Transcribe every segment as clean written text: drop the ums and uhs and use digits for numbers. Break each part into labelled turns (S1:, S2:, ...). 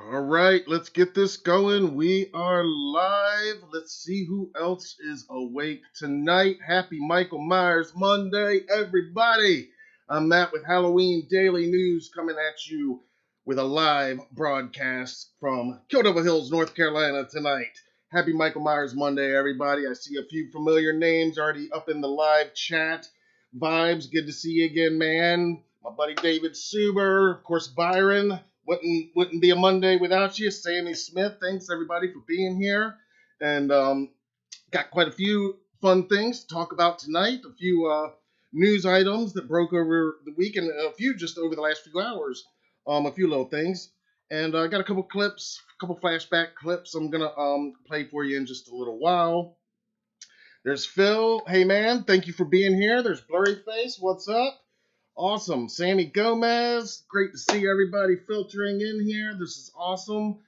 S1: All right, let's get this going. We are live. Let's see who else is awake tonight. Happy Michael Myers Monday, everybody. I'm Matt with Halloween Daily News coming at you with a live broadcast from Kildover Hills, North Carolina tonight. Happy Michael Myers Monday, everybody. I see a few familiar names already up in the live chat. Vibes, good to see you again, man. My buddy David Suber, of course, Byron. Wouldn't be a Monday without you. Sammy Smith, thanks everybody for being here. And got quite a few fun things to talk about tonight. A few news items that broke over the week and a few just over the last few hours. A few little things. And I got a couple clips, a couple flashback clips I'm going to play for you in just a little while. There's Phil. Hey, man, thank you for being here. There's Blurry Face. What's up? Awesome. Sammy Gomez. Great to see everybody filtering in here. This is awesome.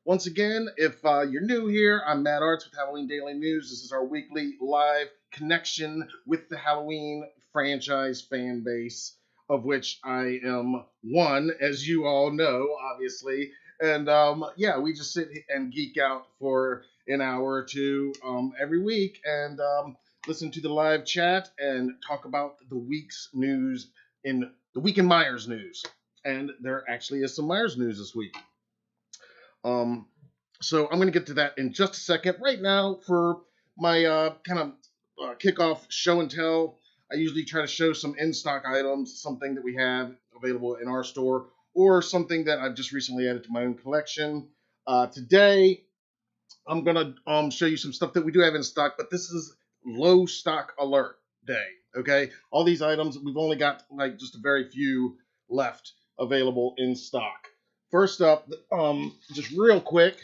S1: Once again, if you're new here, I'm Matt Arts with Halloween Daily News. This is our weekly live connection with the Halloween franchise fan base, of which I am one, as you all know, obviously. And yeah, we just sit and geek out for an hour or two every week and listen to the live chat and talk about the week's news in the week in Myers news. And there actually is some Myers news this week. So I'm going to get to that in just a second. Right now, for my kickoff show and tell, I usually try to show some in-stock items, something that we have available in our store, or something that I've just recently added to my own collection. Today, I'm going to show you some stuff that we do have in stock, but this is low stock alert day. Okay, all these items, we've only got like just a very few left available in stock. First up, just real quick,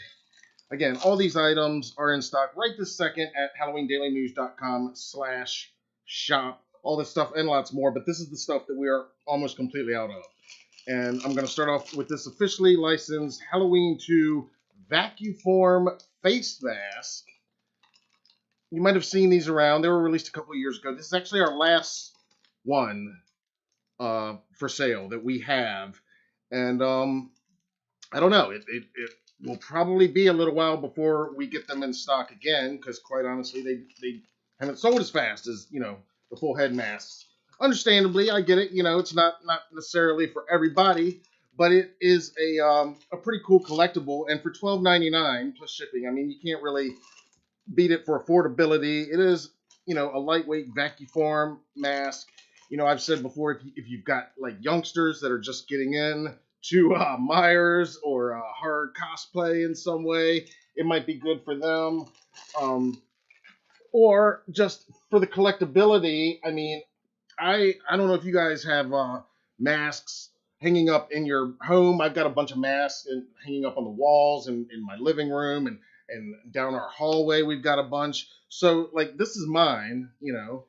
S1: again, all these items are in stock right this second at HalloweenDailyNews.com/shop. All this stuff and lots more, but this is the stuff that we are almost completely out of. And I'm going to start off with this officially licensed Halloween 2 Vacuform face mask. You might have seen these around. They were released a couple of years ago. This is actually our last one for sale that we have. And I don't know. It will probably be a little while before we get them in stock again because, quite honestly, they haven't sold as fast as, the full head masks. Understandably, I get it. It's not necessarily for everybody, but it is a pretty cool collectible. And for $12.99 plus shipping, I mean, you can't really beat it for affordability. It is, a lightweight vacuform mask. I've said before, if you've got like youngsters that are just getting in to Myers or horror cosplay in some way, it might be good for them. Or just for the collectability. I mean, I don't know if you guys have masks hanging up in your home. I've got a bunch of masks hanging up on the walls and in my living room and down our hallway we've got a bunch. So like this is mine, Of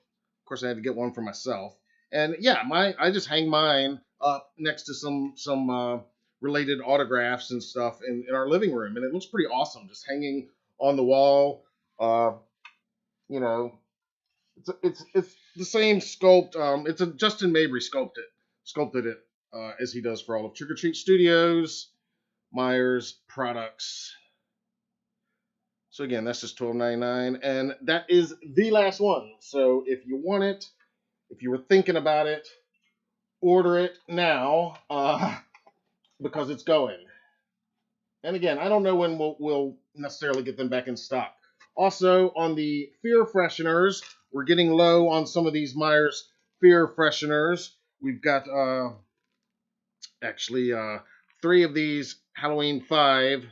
S1: course I had to get one for myself. And yeah, I just hang mine up next to some related autographs and stuff in our living room, and it looks pretty awesome just hanging on the wall. It's the same sculpt. It's a Justin Mabry sculpted it as he does for all of Trick or Treat Studios, Myers products. So again, that's just $12.99, and that is the last one. So if you want it, if you were thinking about it, order it now because it's going. And again, I don't know when we'll necessarily get them back in stock. Also, on the fear fresheners, we're getting low on some of these Myers fear fresheners. We've got actually 3 of these Halloween 5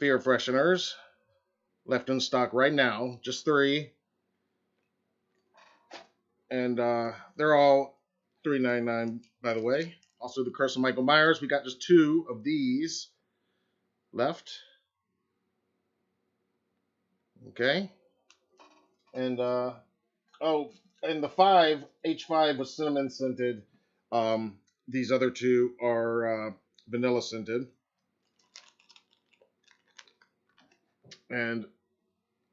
S1: fear fresheners left in stock right now, just 3, and they're all $3.99 by the way. Also the Curse of Michael Myers, we got just 2 of these left. Okay, and and the 5 H5 was cinnamon scented. These other 2 are vanilla scented. And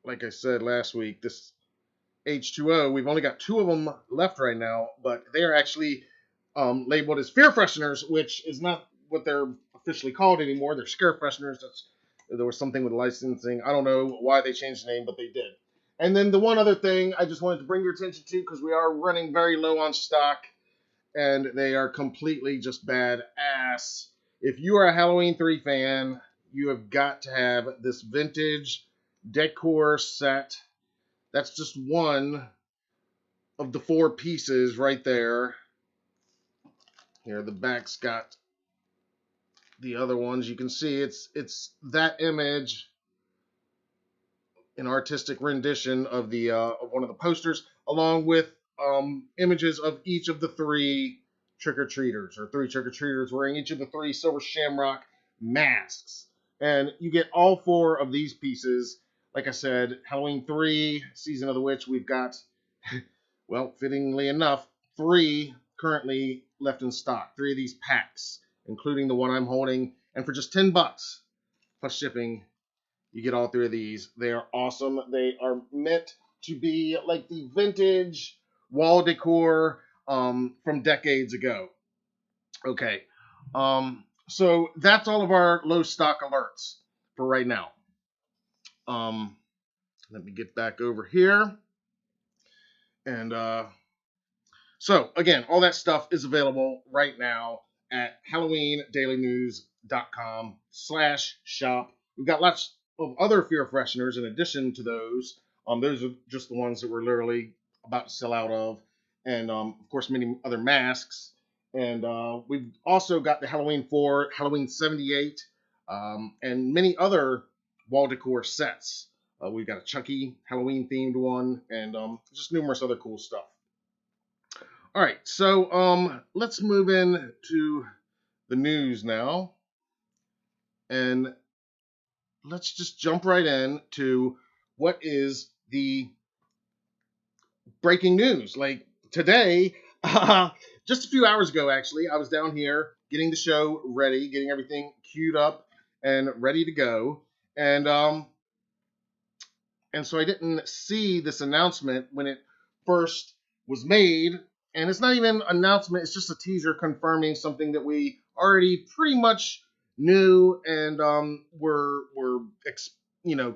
S1: like I said last week, this H2O, we've only got 2 of them left right now, but they are actually labeled as fear fresheners, which is not what they're officially called anymore. They're scare fresheners. There was something with licensing. I don't know why they changed the name, but they did. And then the one other thing I just wanted to bring your attention to, because we are running very low on stock, and they are completely just bad ass. If you are a Halloween 3 fan, you have got to have this vintage decor set. That's just one of the 4 pieces right there. Here, the back's got the other ones. You can see it's that image, an artistic rendition of the of one of the posters, along with images of each of the 3 trick-or-treaters, or 3 trick-or-treaters wearing each of the 3 silver shamrock masks. And you get all 4 of these pieces. Like I said, Halloween 3, Season of the Witch, we've got, well, fittingly enough, 3 currently left in stock. 3 of these packs, including the one I'm holding. And for just $10 plus shipping, you get all 3 of these. They are awesome. They are meant to be like the vintage wall decor from decades ago. Okay. So that's all of our low stock alerts for right now. Let me get back over here. And so, again, all that stuff is available right now at HalloweenDailyNews.com/shop. We've got lots of other fear fresheners in addition to those. Those are just the ones that we're literally about to sell out of. And, of course, many other masks. And we've also got the Halloween 4, Halloween 78, and many other wall decor sets. We've got a Chucky Halloween-themed one, and just numerous other cool stuff. All right, so let's move in to the news now, and let's just jump right in to what is the breaking news. Like today, just a few hours ago, actually, I was down here getting the show ready, getting everything queued up and ready to go, and so I didn't see this announcement when it first was made. And it's not even an announcement, it's just a teaser confirming something that we already pretty much knew and were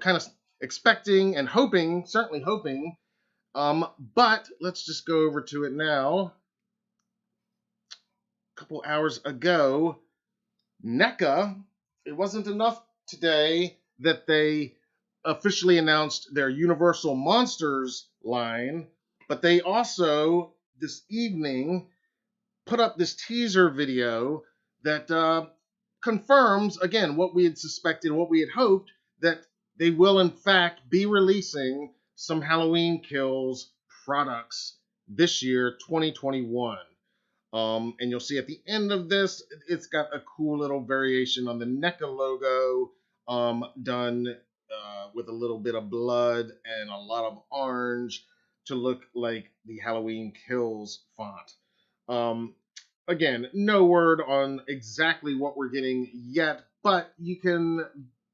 S1: kind of expecting and hoping, certainly hoping. But let's just go over to it now. A couple hours ago, NECA, it wasn't enough today that they officially announced their Universal Monsters line, but they also, this evening, put up this teaser video that confirms, again, what we had suspected, what we had hoped, that they will, in fact, be releasing some Halloween Kills products this year, 2021. And you'll see at the end of this, it's got a cool little variation on the NECA logo, done with a little bit of blood and a lot of orange to look like the Halloween Kills font. Again, no word on exactly what we're getting yet, but you can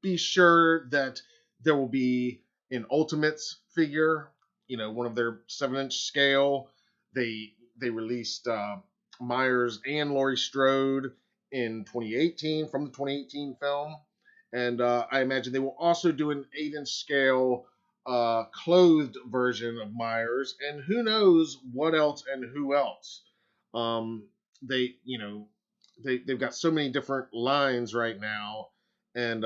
S1: be sure that there will be an Ultimates figure, one of their 7-inch scale. They released Myers and Laurie Strode in 2018 from the 2018 film. And I imagine they will also do an 8-inch scale clothed version of Myers, and who knows what else and who else. They've got so many different lines right now, and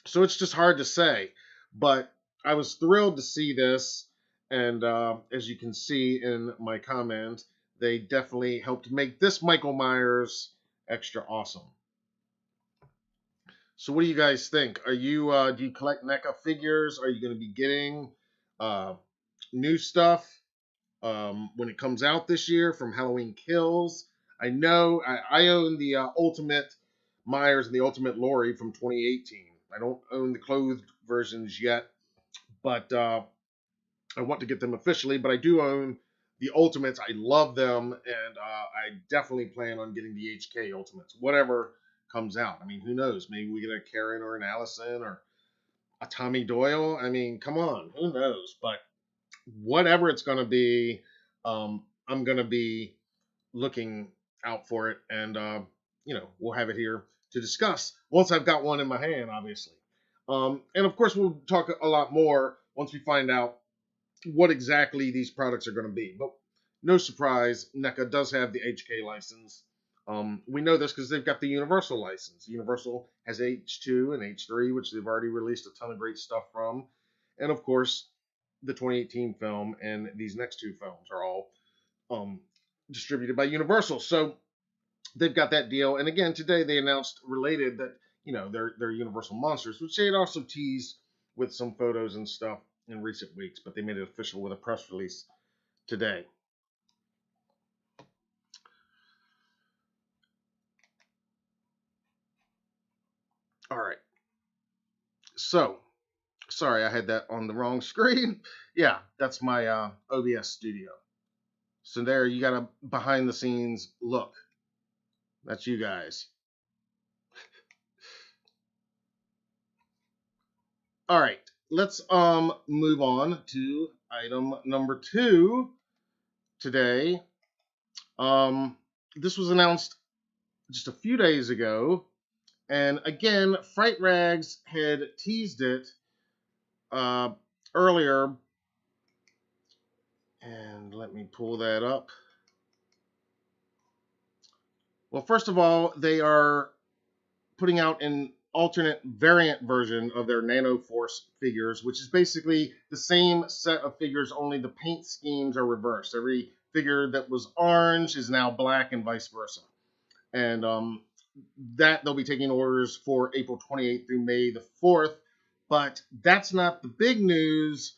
S1: so it's just hard to say. But I was thrilled to see this, and as you can see in my comment, they definitely helped make this Michael Myers extra awesome. So what do you guys think? Are you do you collect NECA figures? Are you going to be getting new stuff when it comes out this year from Halloween Kills? I know I own the Ultimate Myers and the Ultimate Laurie from 2018. I don't own the clothed versions yet, but I want to get them officially. But I do own the Ultimates. I love them, and I definitely plan on getting the HK Ultimates, whatever comes out. I mean, who knows? Maybe we get a Karen or an Allison or a Tommy Doyle. I mean, come on, who knows? But whatever it's going to be, I'm going to be looking out for it. And we'll have it here to discuss once I've got one in my hand, obviously. And of course, we'll talk a lot more once we find out what exactly these products are going to be. But no surprise, NECA does have the HK license. We know this because they've got the Universal license. Universal has H2 and H3, which they've already released a ton of great stuff from. And of course, the 2018 film and these next two films are all distributed by Universal. So they've got that deal. And again, today they announced related that, they're Universal Monsters, which they had also teased with some photos and stuff in recent weeks, but they made it official with a press release today. All right. So, sorry, I had that on the wrong screen. Yeah, that's my OBS studio. So there, you got a behind the scenes look. That's you guys. All right, let's move on to item number 2 today. This was announced just a few days ago, and again, Fright Rags had teased it earlier. And let me pull that up. Well, first of all, they are putting out an alternate variant version of their Nano Force figures, which is basically the same set of figures, only the paint schemes are reversed. Every figure that was orange is now black and vice versa. And that they'll be taking orders for April 28th through May the 4th. But that's not the big news.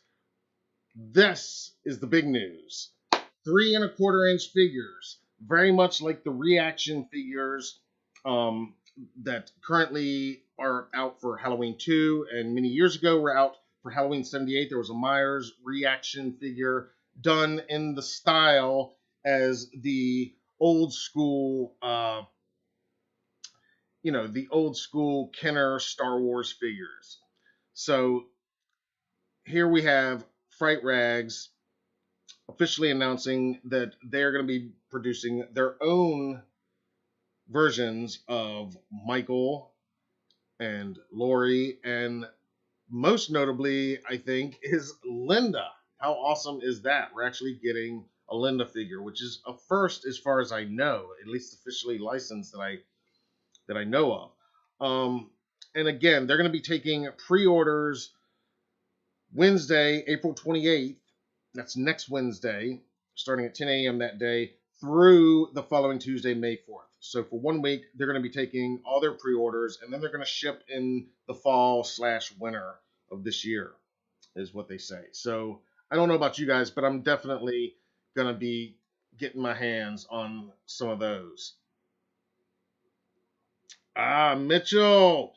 S1: This is the big news. 3 1/4-inch figures, very much like the reaction figures that currently are out for Halloween 2, and many years ago were out for Halloween 78. There was a Myers reaction figure done in the style as the old school, the old school Kenner Star Wars figures. So here we have Fright Rags officially announcing that they're going to be producing their own versions of Michael and Laurie, and most notably, I think, is Linda. How awesome is that? We're actually getting a Linda figure, which is a first as far as I know, at least officially licensed that I know of. And again, they're going to be taking pre-orders Wednesday, April 28th. That's next Wednesday, starting at 10 a.m. that day, through the following Tuesday, May 4th. So for 1 week, they're going to be taking all their pre-orders, and then they're going to ship in the fall/winter of this year, is what they say. So I don't know about you guys, but I'm definitely going to be getting my hands on some of those. Mitchell,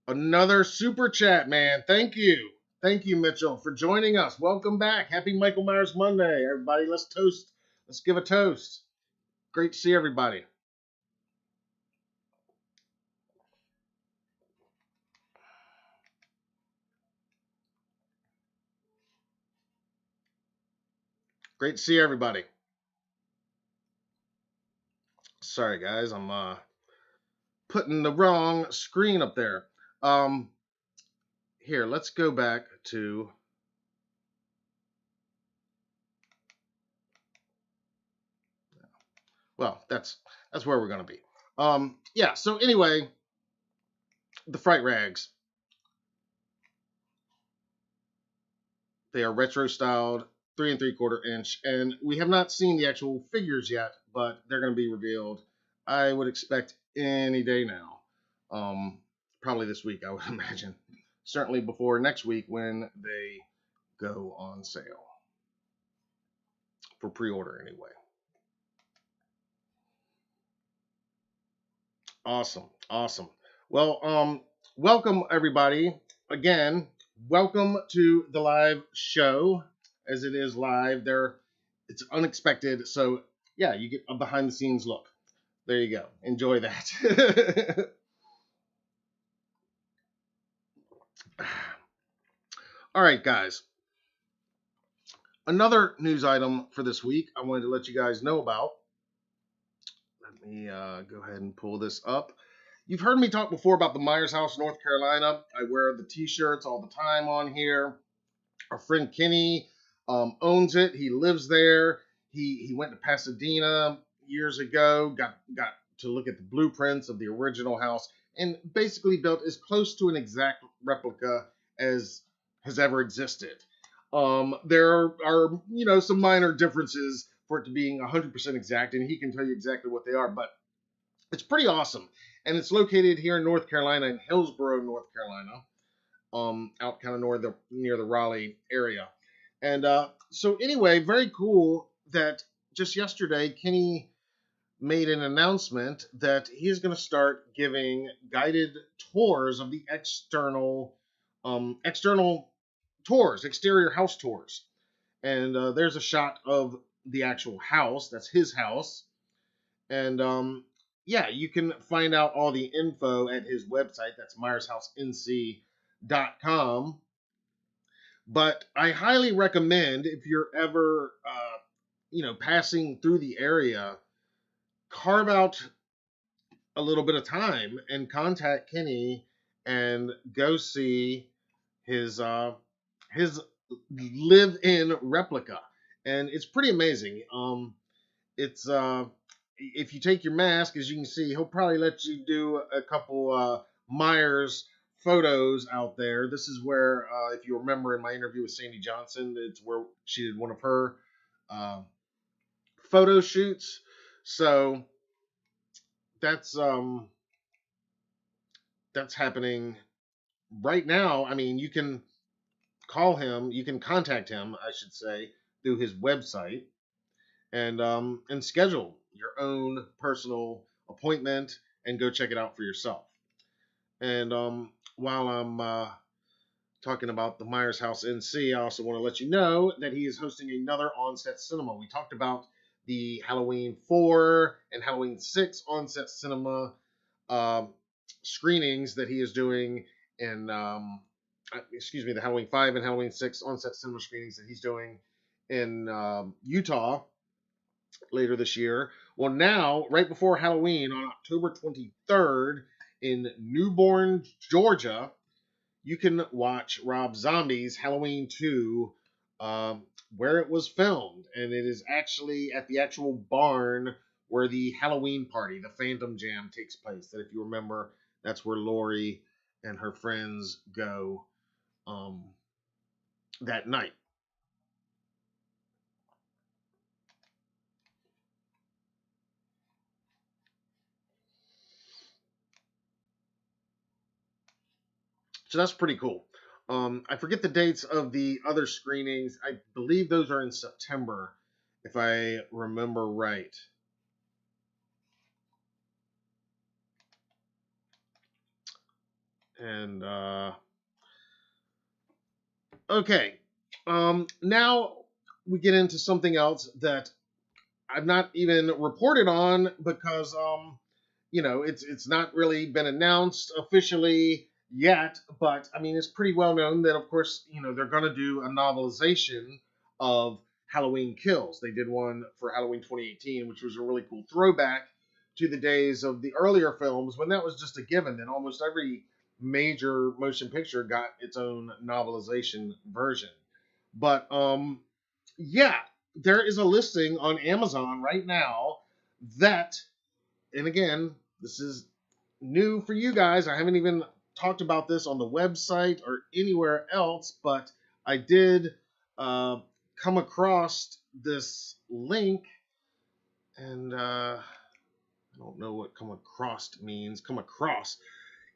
S1: another super chat, man. Thank you. Thank you, Mitchell, for joining us. Welcome back. Happy Michael Myers Monday, everybody. Let's toast. Let's give a toast. Great to see everybody. Great to see everybody. Sorry, guys. I'm putting the wrong screen up there. Here, let's go back to... Well, that's where we're going to be. Yeah, so anyway, the Fright Rags. They are retro styled, 3 3/4 inch, and we have not seen the actual figures yet, but they're going to be revealed, I would expect, any day now. Probably this week, I would imagine. Certainly before next week when they go on sale. For pre-order, anyway. Awesome. Well, welcome everybody. Again, welcome to the live show, as it is live. It's unexpected, so yeah, you get a behind the scenes look. There you go. Enjoy that. All right, guys. Another news item for this week I wanted to let you guys know about. Let me go ahead and pull this up. You've heard me talk before about the Myers House, North Carolina. I wear the t-shirts all the time on here. Our friend Kenny owns it. He lives there. He went to Pasadena years ago, got to look at the blueprints of the original house, and basically built as close to an exact replica as has ever existed. There are, some minor differences for it to being 100% exact, and he can tell you exactly what they are, but it's pretty awesome. And it's located here in North Carolina, in Hillsborough, North Carolina, out kind of near the Raleigh area. And so anyway, very cool that just yesterday Kenny made an announcement that he is going to start giving guided tours of the external tours, exterior house tours. And there's a shot of the actual house. That's his house. And yeah, you can find out all the info at his website. That's MyersHouseNC.com. But I highly recommend, if you're ever, passing through the area, carve out a little bit of time and contact Kenny and go see his live-in replica, and it's pretty amazing. It's if you take your mask, as you can see, he'll probably let you do a couple Myers photos out there. This is where, if you remember in my interview with Sandy Johnson, it's where she did one of her uh, photo shoots. So that's happening right now. I mean, you can call him, you can contact him, I should say, through his website, and schedule your own personal appointment and go check it out for yourself. And while I'm talking about the Myers House NC, I also want to let you know that he is hosting another on-set cinema. We talked about the Halloween 4 and Halloween 6 on-set cinema screenings that he is doing in, the Halloween 5 and Halloween 6 on-set cinema screenings that he's doing in Utah later this year. Well, now, right before Halloween, on October 23rd in Newborn, Georgia, you can watch Rob Zombie's Halloween 2, where it was filmed. And it is actually at the actual barn where the Halloween party, the Phantom Jam, takes place. That, if you remember, that's where Lori and her friends go that night. So that's pretty cool. I forget the dates of the other screenings. I believe those are in September, if I remember right. And okay, now we get into something else that I've not even reported on because it's not really been announced officially yet, but I mean, it's pretty well known that, of course, they're going to do a novelization of Halloween Kills. They did one for Halloween 2018, which was a really cool throwback to the days of the earlier films when that was just a given. Then almost every major motion picture got its own novelization version. But yeah, there is a listing on Amazon right now that, and again, this is new for you guys. I haven't even talked about this on the website or anywhere else, but I did come across this link, and I don't know what come across means. Come across.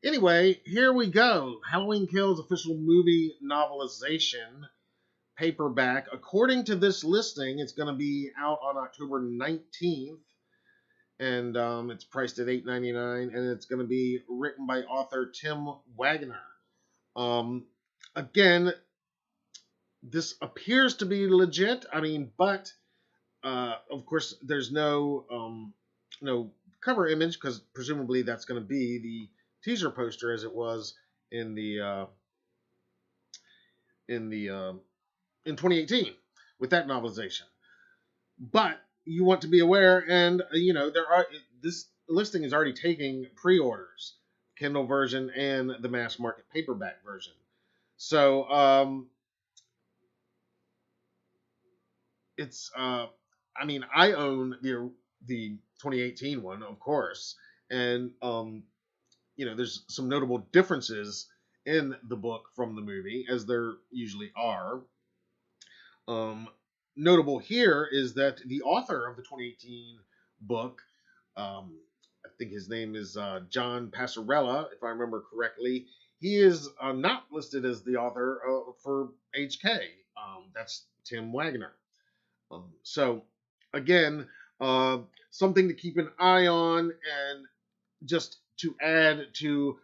S1: Anyway, here we go. Halloween Kills official movie novelization paperback. According to this listing, it's going to be out on October 19th. And it's priced at $8.99, and it's going to be written by author Tim Wagner. Again, this appears to be legit. I mean, but of course, there's no cover image because presumably that's going to be the teaser poster as it was in 2018 with that novelization. But you want to be aware. And this listing is already taking pre-orders, Kindle version and the mass market paperback version. So it's I own the 2018 one, of course, and there's some notable differences in the book from the movie, as there usually are. Um, Notable here is that the author of the 2018 book, I think his name is John Passarella, if I remember correctly. He is not listed as the author for HK. That's Tim Wagner. So, again, uh, something to keep an eye on, and just to add to,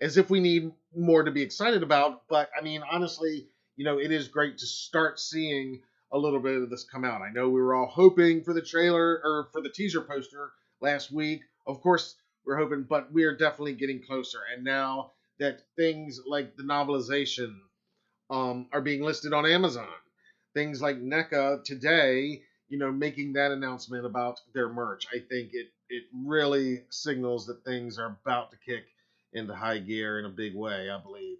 S1: as if we need more to be excited about. But I mean, honestly, it is great to start seeing a little bit of this come out. I know we were all hoping for the trailer or for the teaser poster last week. Of course, we're hoping, but we are definitely getting closer. And now that things like the novelization are being listed on Amazon, things like NECA today, making that announcement about their merch, I think it really signals that things are about to kick into high gear in a big way, I believe.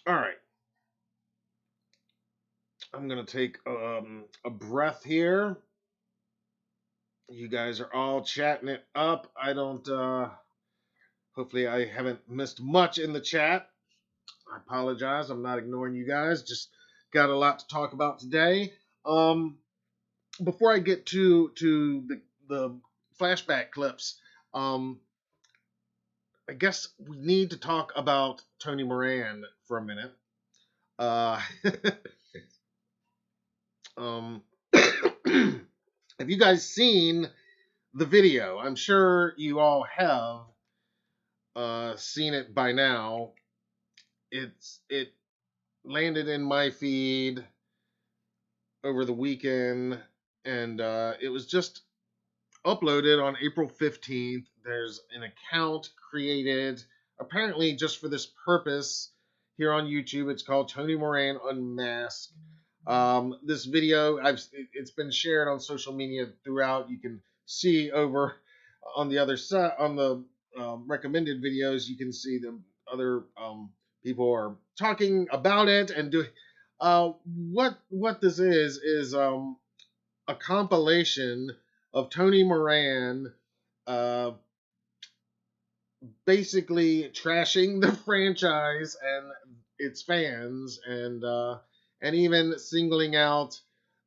S1: All right. I'm going to take a breath here. You guys are all chatting it up. I don't, hopefully, I haven't missed much in the chat. I apologize. I'm not ignoring you guys. Just got a lot to talk about today. Before I get to the flashback clips, I guess we need to talk about Tony Moran for a minute. Um, have you guys seen the video? I'm sure you all have seen it by now. It landed in my feed over the weekend, and it was just uploaded on April 15th. There's an account created apparently just for this purpose here on YouTube. It's called Tony Moran Unmasked. This video, it's been shared on social media throughout. You can see over on the other side, on the recommended videos, you can see the other people are talking about it and doing. What this is a compilation of Tony Moran uh, basically trashing the franchise and its fans, and even singling out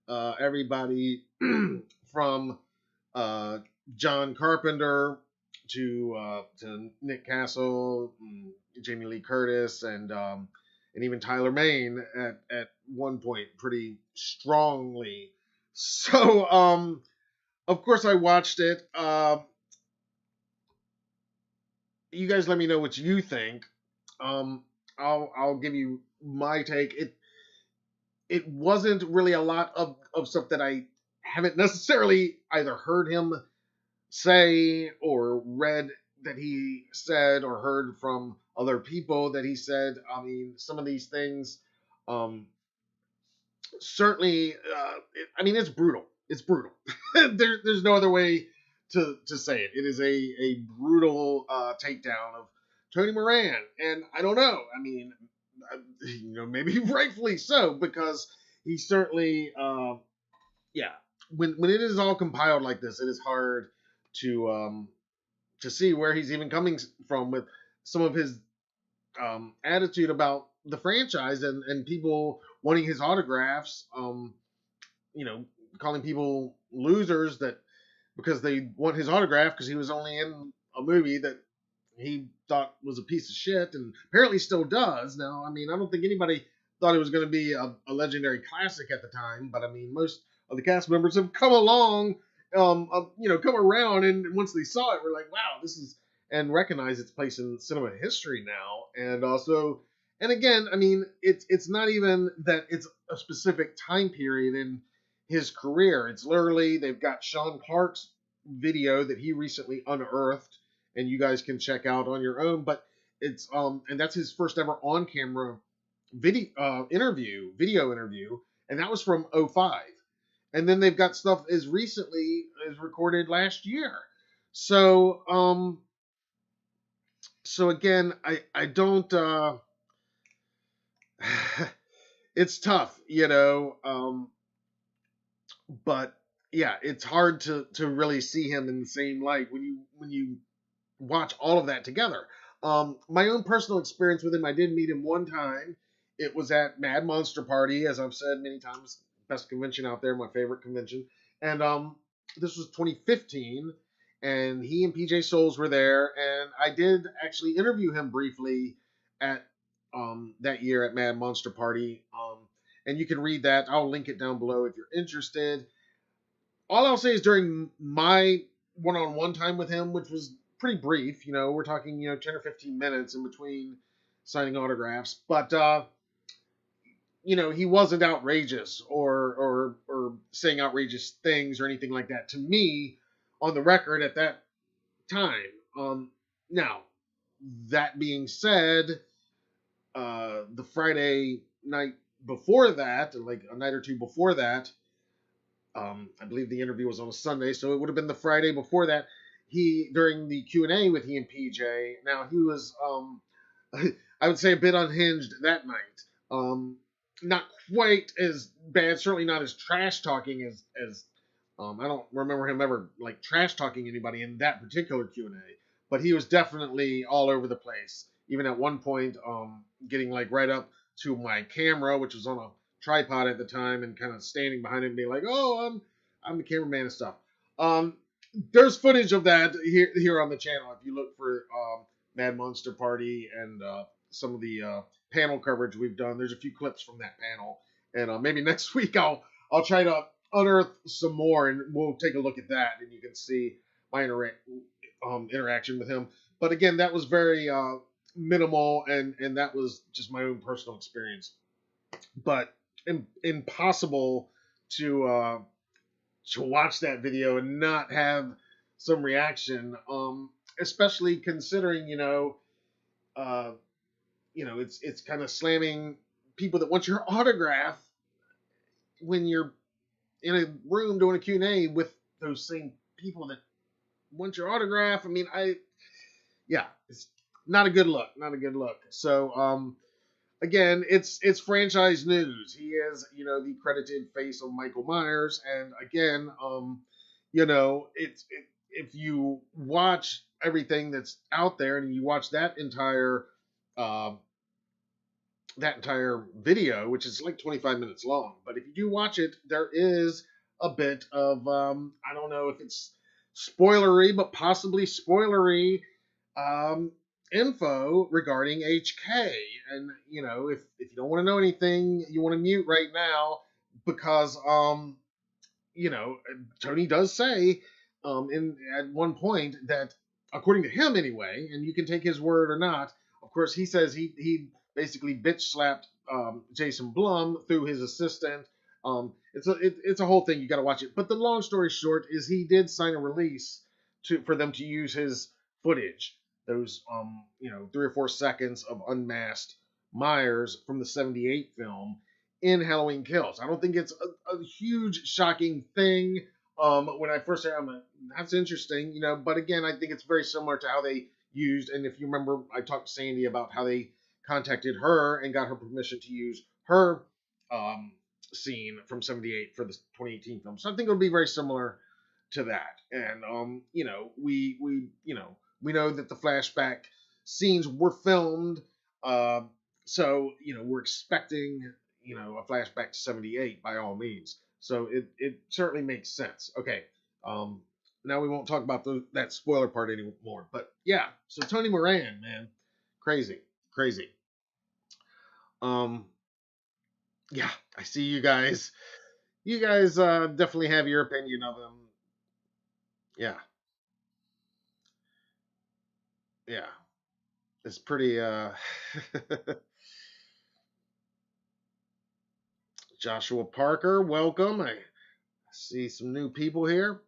S1: everybody from John Carpenter to Nick Castle, Jamie Lee Curtis, and even Tyler Mane at one point pretty strongly. So of course I watched it. You guys let me know what you think. Um, I'll give you my take. It wasn't really a lot of stuff that I haven't necessarily either heard him say or read that he said or heard from other people that he said. I mean, some of these things, certainly, it's brutal. It's brutal. There's no other way to say it. It is a brutal takedown of Tony Moran, and I don't know. I mean, maybe rightfully so, because he certainly, yeah. When it is all compiled like this, it is hard to see where he's even coming from with some of his attitude about the franchise, and people wanting his autographs. You know, calling people losers that because they want his autograph because he was only in a movie that he thought was a piece of shit, and apparently still does now. I mean, I don't think anybody thought it was going to be a legendary classic at the time, but I mean, most of the cast members have come along, come around, and once they saw it, we're like, wow, this is, and recognize its place in cinema history now, and also, and again, I mean, it's not even that it's a specific time period in his career. It's literally they've got Sean Clark's video that he recently unearthed, and you guys can check out on your own. But it's and that's his first ever on camera video interview, and that was from '05. And then they've got stuff as recently as recorded last year. So so again, I don't it's tough, but yeah, it's hard to really see him in the same light when you watch all of that together. My own personal experience with him, I did meet him one time. It was at Mad Monster Party, as I've said many times, best convention out there, my favorite convention. And this was 2015, and he and PJ Souls were there, and I did actually interview him briefly at that year at Mad Monster Party. And you can read that. I'll link it down below if you're interested. All I'll say is during my one-on-one time with him, which was pretty brief, we're talking, 10 or 15 minutes in between signing autographs, but he wasn't outrageous or saying outrageous things or anything like that to me on the record at that time. Now, that being said, the Friday night before that, like a night or two before that, I believe the interview was on a Sunday, so it would have been the Friday before that. During the Q&A with he and PJ, now he was, I would say, a bit unhinged that night. Not quite as bad, certainly not as trash talking as I don't remember him ever like trash talking anybody in that particular Q&A, but he was definitely all over the place. Even at one point, getting like right up to my camera, which was on a tripod at the time, and kind of standing behind it and being like, "Oh, I'm the cameraman and stuff." There's footage of that here on the channel if you look for Mad Monster Party and some of the panel coverage we've done. There's a few clips from that panel, and maybe next week I'll try to unearth some more, and we'll take a look at that, and you can see my interaction with him. But again, that was very minimal, and that was just my own personal experience. But impossible to watch that video and not have some reaction, especially considering it's kind of slamming people that want your autograph when you're in a room doing a Q&A with those same people that want your autograph. I mean, it's not a good look. Not a good look. So, again, it's franchise news. He is, the credited face of Michael Myers, and again, if you watch everything that's out there and you watch that entire video, which is like 25 minutes long, but if you do watch it, there is a bit of I don't know if it's spoilery, but possibly spoilery info regarding HK. And if you don't want to know anything, you want to mute right now, because Tony does say in at one point that, according to him anyway, and you can take his word or not, of course, he says he basically bitch slapped Jason Blum through his assistant. It's a whole thing. You got to watch it. But the long story short is he did sign a release for them to use his footage, those 3 or 4 seconds of unmasked Myers from the '78 film in Halloween Kills. I don't think it's a huge shocking thing. When I first heard, I'm like, that's interesting, But again, I think it's very similar to how they used. And if you remember, I talked to Sandy about how they contacted her and got her permission to use her scene from '78 for the 2018 film. So I think it'll be very similar to that. And we know that the flashback scenes were filmed. So we're expecting a flashback to '78 by all means. So it certainly makes sense. Okay. Now we won't talk about that spoiler part anymore. But yeah, so Tony Moran, man, crazy. Yeah, I see you guys. You guys definitely have your opinion of him. Yeah. It's pretty Joshua Parker, welcome. I see some new people here.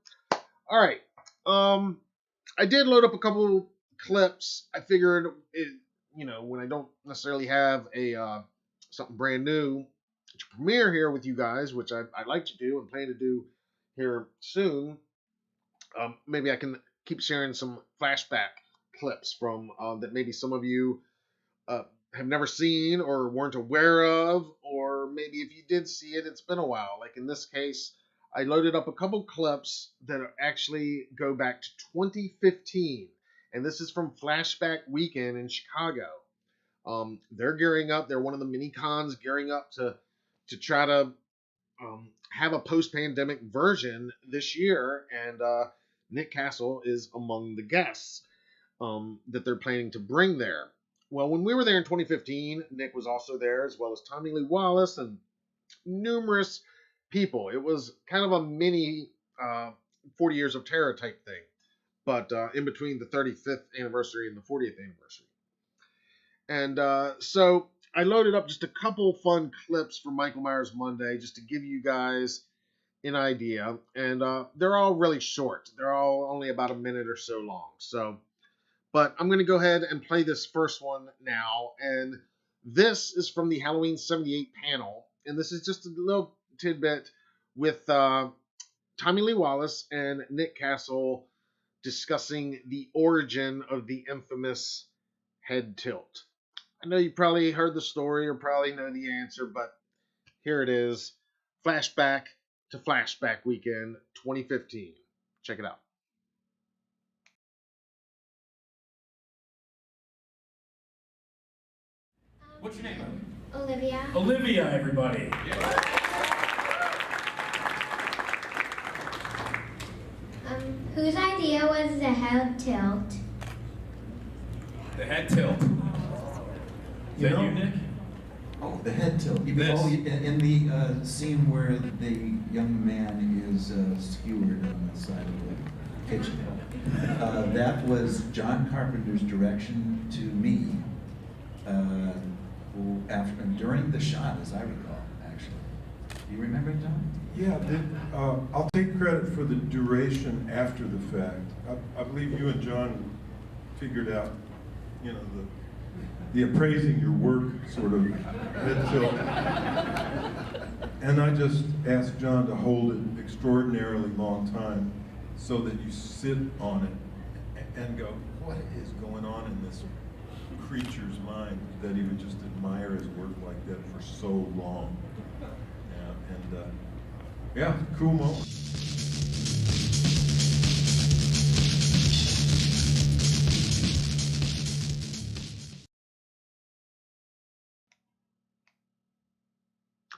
S1: All right. I did load up a couple clips. I figured when I don't necessarily have a something brand new to premiere here with you guys, which I'd like to do and plan to do here soon. Maybe I can keep sharing some flashback clips from that maybe some of you have never seen or weren't aware of, or maybe if you did see it, it's been a while. Like in this case, I loaded up a couple clips that actually go back to 2015, and this is from Flashback Weekend in Chicago. They're gearing up. They're one of the mini cons gearing up to try to have a post-pandemic version this year, and Nick Castle is among the guests that they're planning to bring there. Well, when we were there in 2015, Nick was also there, as well as Tommy Lee Wallace and numerous people. It was kind of a mini 40 Years of Terror type thing, but in between the 35th anniversary and the 40th anniversary. And so I loaded up just a couple fun clips for Michael Myers Monday just to give you guys an idea. And they're all really short. They're all only about a minute or so long. But I'm going to go ahead and play this first one now. And this is from the Halloween 78 panel. And this is just a little tidbit with Tommy Lee Wallace and Nick Castle discussing the origin of the infamous head tilt. I know you probably heard the story or probably know the answer, but here it is. Flashback to Flashback Weekend 2015. Check it out.
S2: What's your name, buddy?
S3: Olivia.
S2: Olivia, everybody.
S3: Whose idea was the head tilt?
S2: The head tilt. Is that you, Nick?
S4: Oh, the head tilt.
S2: This.
S4: Oh, in the scene where the young man is skewered on the side of the kitchen. That was John Carpenter's direction to me during the shot, as I recall, actually. Do you remember it, John?
S5: Yeah, I'll take credit for the duration after the fact. I believe you and John figured out, you know, the appraising your work sort of head tilt. And I just asked John to hold it extraordinarily long time so that you sit on it and go, what is going on in this creature's mind that he would just admire his work like that for so long? Yeah, cool moment.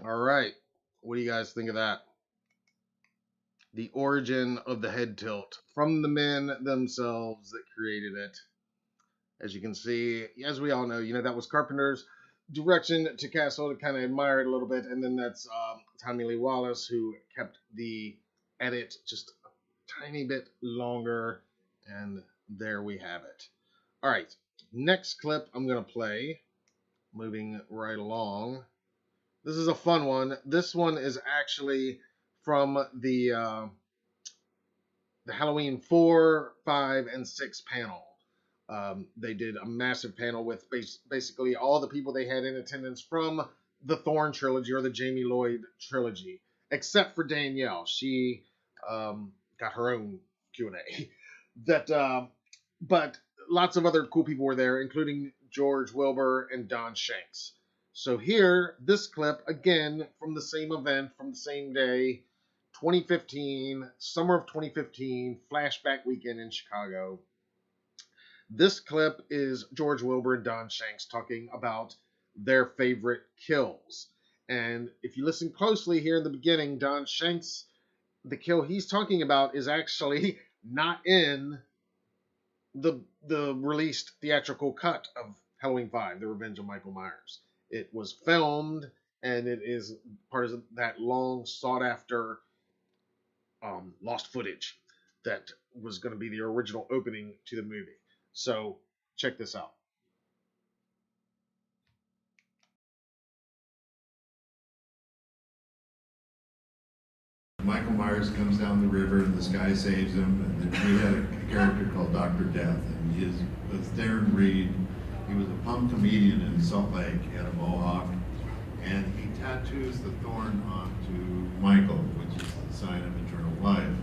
S1: All right. What do you guys think of that? The origin of the head tilt from the men themselves that created it. As you can see, as we all know, that was Carpenter's direction to Castle to kind of admire it a little bit. And then that's Tommy Lee Wallace, who kept the edit just a tiny bit longer. And there we have it. All right. Next clip I'm going to play. Moving right along. This is a fun one. This one is actually from the Halloween 4, 5, and 6 panel. They did a massive panel with basically all the people they had in attendance from the Thorne trilogy or the Jamie Lloyd trilogy, except for Danielle. She got her own Q&A. But lots of other cool people were there, including George Wilbur and Don Shanks. So here, this clip, again, from the same event, from the same day, 2015, summer of 2015, Flashback Weekend in Chicago. This clip is George Wilbur and Don Shanks talking about their favorite kills. And if you listen closely here in the beginning, Don Shanks, the kill he's talking about is actually not in the released theatrical cut of Halloween 5, The Revenge of Michael Myers. It was filmed, and it is part of that long sought-after lost footage that was going to be the original opening to the movie. So, check this out.
S6: Michael Myers comes down the river and this guy saves him, and then we had a character called Dr. Death, and he was Darren Reed. He was a punk comedian in Salt Lake. He had a mohawk, tattoos the thorn onto Michael, which is the sign of eternal life.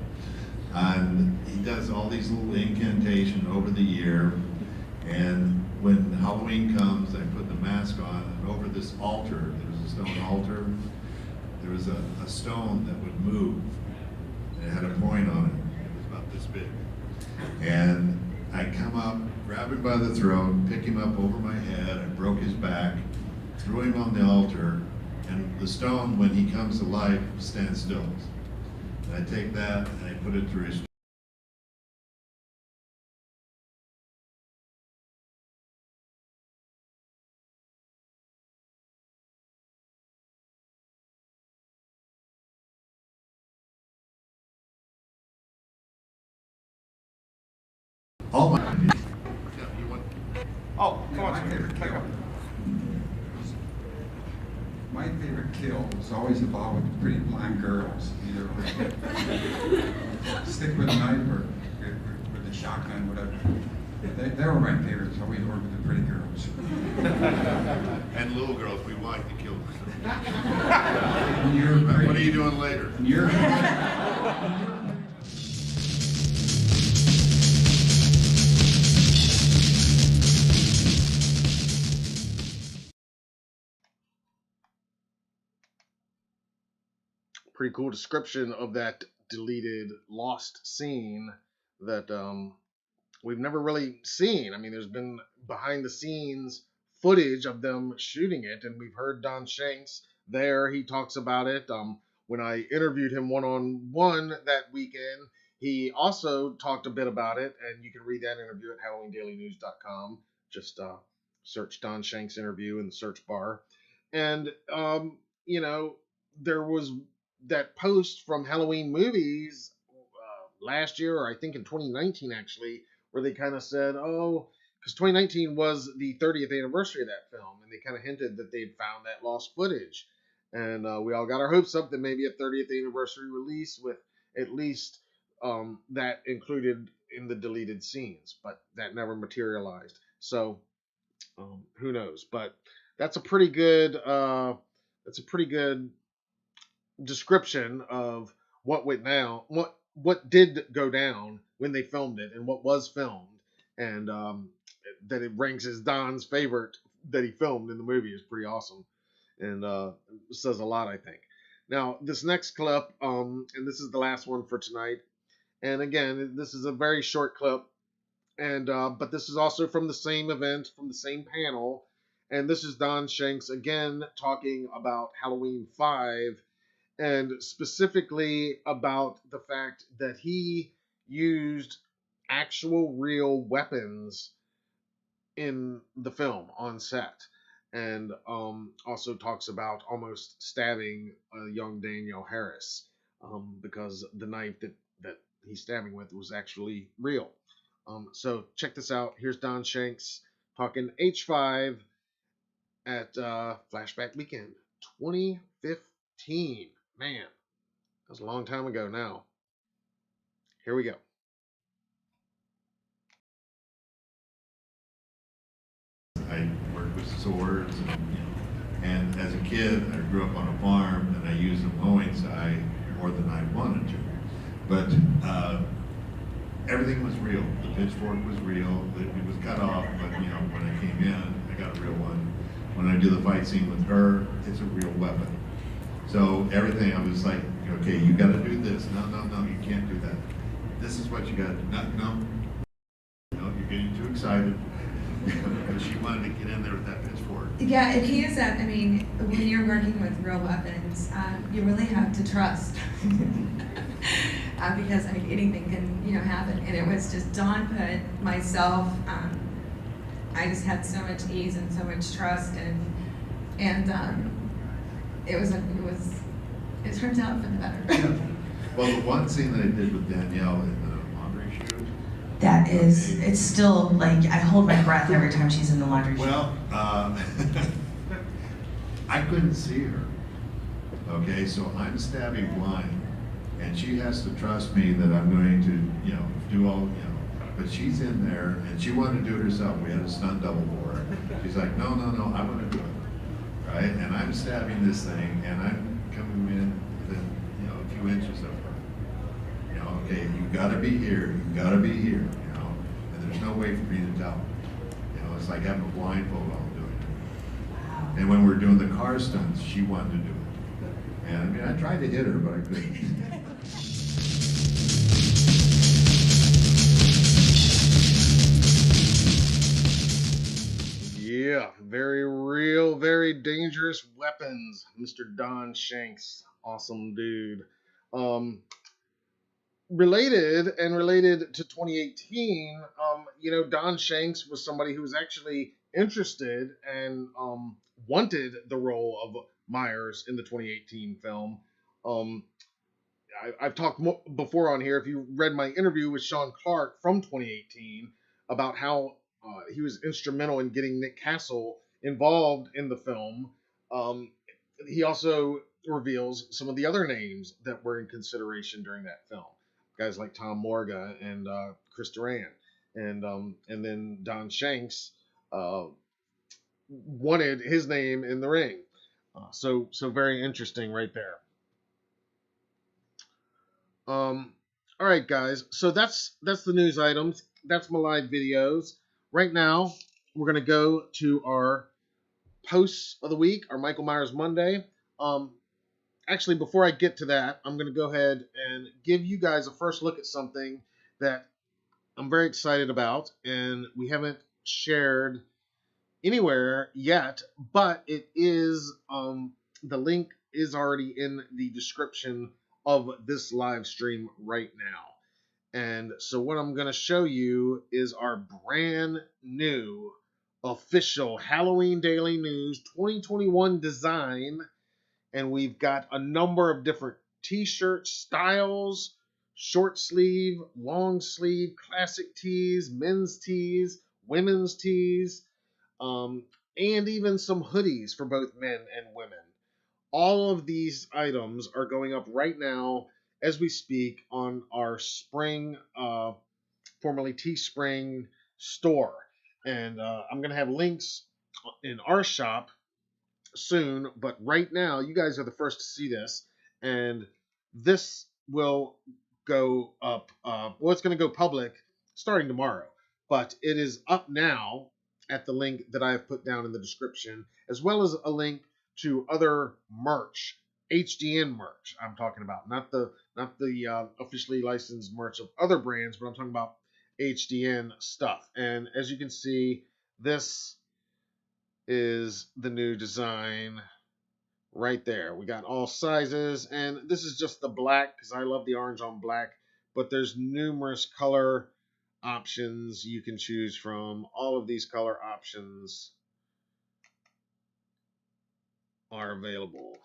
S6: And he does all these little incantations over the year. And when Halloween comes, I put the mask on, and over this altar, there was a stone altar, there was a stone that would move. And it had a point on it. It was about this big. And I come up, grab him by the throat, pick him up over my head, I broke his back, threw him on the altar, and the stone, when he comes to life, stands still. And I take that and I put it through his all my ideas. Yeah, you want?
S2: Oh, come
S7: Yeah,
S2: on,
S7: my
S2: sir.
S7: favorite
S2: Back
S7: kill.
S2: up.
S7: My favorite kill was always involved with pretty blonde girls, either stick with a knife or with a shotgun, whatever. They were my favorites, always worked with the pretty girls.
S6: And little girls, we like to kill them.
S7: And you're
S6: What are you doing later?
S7: And you're
S1: Pretty cool description of that deleted, lost scene that we've never really seen. I mean, there's been behind the scenes footage of them shooting it, and we've heard Don Shanks there. He talks about it. When I interviewed him one-on-one that weekend, he also talked a bit about it, and you can read that interview at HalloweenDailyNews.com. Just search Don Shanks interview in the search bar. And, there was that post from Halloween Movies last year, or I think in 2019 actually, where they kind of said, oh, because 2019 was the 30th anniversary of that film, and they kind of hinted that they'd found that lost footage. And we all got our hopes up that maybe a 30th anniversary release with at least that included in the deleted scenes, but that never materialized. So who knows? But that's a pretty good description of what went down, what did go down when they filmed it, and what was filmed, and that it ranks as Don's favorite that he filmed in the movie is pretty awesome, and says a lot, I think. Now, this next clip, and this is the last one for tonight, and again, this is a very short clip, and but this is also from the same event, from the same panel, and this is Don Shanks again talking about Halloween 5, and specifically about the fact that he used actual real weapons in the film on set, and also talks about almost stabbing a young Danielle Harris because the knife that he's stabbing with was actually real. So check this out. Here's Don Shanks talking H5 at Flashback Weekend 2015. Man, that was a long time ago now. Here we go.
S6: I worked with swords, and as a kid, I grew up on a farm, and I used a mowing scythe more than I wanted to. But everything was real. The pitchfork was real. It was cut off, but when I came in, I got a real one. When I do the fight scene with her, it's a real weapon. So everything, I was like, okay, you got to do this. No, you can't do that. This is what you got to do. No, you're getting too excited. But she wanted to get in there with that pitchfork.
S8: Yeah, it is that. I mean, when you're working with real weapons, you really have to trust. Because anything can happen, and it was just Don put myself. I just had so much ease and so much trust, and it turns out for the better.
S6: Well, the one scene that I did with Danielle in the laundry chute.
S9: That is, it's still like, I hold my breath every time she's in the laundry chute.
S6: Well, I couldn't see her. Okay, so I'm stabbing blind, and she has to trust me that I'm going to, do all, but she's in there, and she wanted to do it herself. We had a stunt double for her. She's like, no, I want to do it, right? And I'm stabbing this thing, and I'm coming in within, a few inches of her. Okay, you gotta be here, you gotta be here, and there's no way for me to tell. It's like having a blindfold while I'm doing it. And when we were doing the car stunts, she wanted to do it. And I tried to hit her, but I couldn't.
S1: Yeah, very real, very dangerous weapons, Mr. Don Shanks. Awesome dude. Related to 2018, Don Shanks was somebody who was actually interested and wanted the role of Myers in the 2018 film. I've talked before on here, if you read my interview with Sean Clark from 2018, about how he was instrumental in getting Nick Castle involved in the film. He also reveals some of the other names that were in consideration during that film. Guys like Tom Morga and Chris Duran. And then Don Shanks wanted his name in the ring. So very interesting right there. All right, guys. So that's the news items. That's my live videos. Right now, we're gonna go to our posts of the week, our Michael Myers Monday. Actually, before I get to that, I'm gonna go ahead and give you guys a first look at something that I'm very excited about, and we haven't shared anywhere yet, but it is the link is already in the description of this live stream right now. And so what I'm going to show you is our brand new official Halloween Daily News 2021 design. And we've got a number of different t-shirt styles, short sleeve, long sleeve, classic tees, men's tees, women's tees, and even some hoodies for both men and women. All of these items are going up right now as we speak on our spring, formerly Teespring store. And I'm going to have links in our shop soon, but right now you guys are the first to see this, and this will go up, it's going to go public starting tomorrow, but it is up now at the link that I have put down in the description, as well as a link to other merch, HDN merch I'm talking about, not the officially licensed merch of other brands, but I'm talking about HDN stuff. And as you can see, this is the new design right there. We got all sizes, and this is just the black because I love the orange on black, but there's numerous color options you can choose from. All of these color options are available.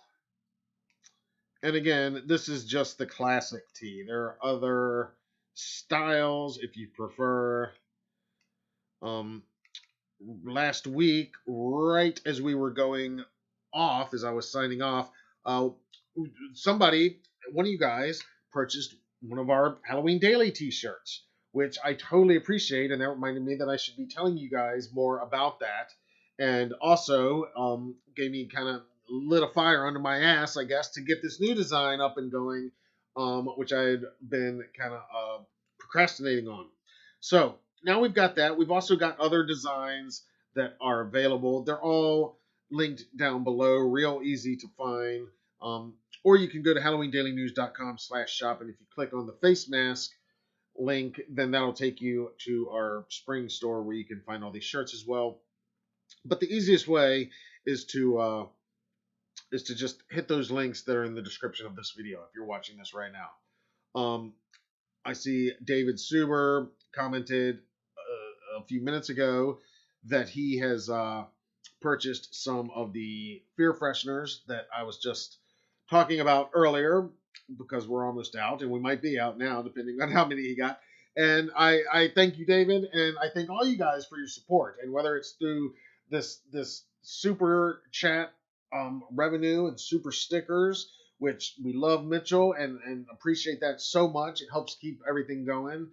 S1: And again, this is just the classic tee. There are other styles if you prefer. Last week, right as we were going off, as I was signing off, somebody, one of you guys, purchased one of our Halloween Daily t-shirts, which I totally appreciate, and that reminded me that I should be telling you guys more about that. And also gave me kind of lit a fire under my ass, I guess, to get this new design up and going, which I had been kind of procrastinating on. So now we've got that. We've also got other designs that are available. They're all linked down below, real easy to find. Or you can go to HalloweenDailyNews.com/shop, and if you click on the face mask link, then that'll take you to our spring store where you can find all these shirts as well. But the easiest way is to just hit those links that are in the description of this video if you're watching this right now. I see David Suber commented a few minutes ago that he has purchased some of the fear fresheners that I was just talking about earlier, because we're almost out, and we might be out now depending on how many he got. And I thank you, David, and I thank all you guys for your support. And whether it's through this super chat revenue and super stickers, which we love, Mitchell, and appreciate that so much. It helps keep everything going.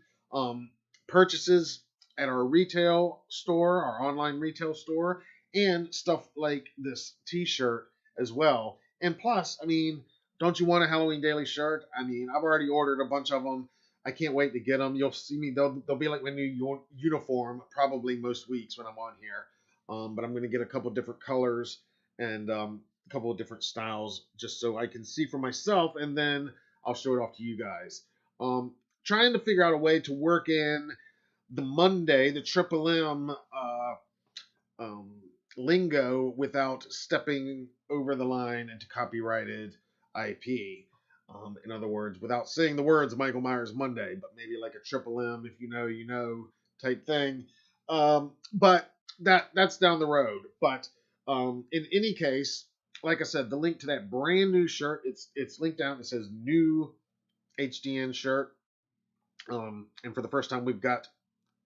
S1: Purchases at our retail store, our online retail store, and stuff like this T-shirt as well. And plus, I mean, don't you want a Halloween Daily shirt? I mean, I've already ordered a bunch of them. I can't wait to get them. You'll see me. They'll be like my new uniform probably most weeks when I'm on here. But I'm going to get a couple different colors and a couple of different styles just so I can see for myself, and then I'll show it off to you guys. Trying to figure out a way to work in the Monday, the Triple M um, lingo without stepping over the line into copyrighted IP. In other words, without saying the words Michael Myers Monday, but maybe like a Triple M, if you know type thing. But that's down the road. But in any case, like I said, the link to that brand new shirt, it's linked down. It says new HDN shirt. And for the first time, we've got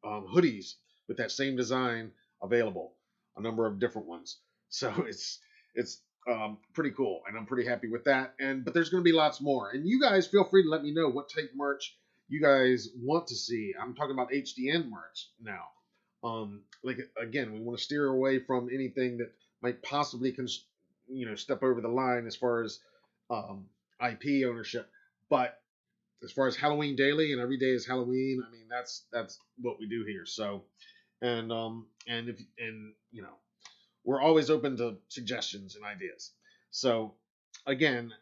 S1: hoodies with that same design available, a number of different ones. So it's pretty cool, and I'm pretty happy with that. But there's going to be lots more, and you guys feel free to let me know what type merch you guys want to see. I'm talking about HDN merch now. Like again, we want to steer away from anything that might possibly step over the line as far as IP ownership, but as far as Halloween Daily and every day is Halloween, I mean that's what we do here. So, and we're always open to suggestions and ideas. So, again,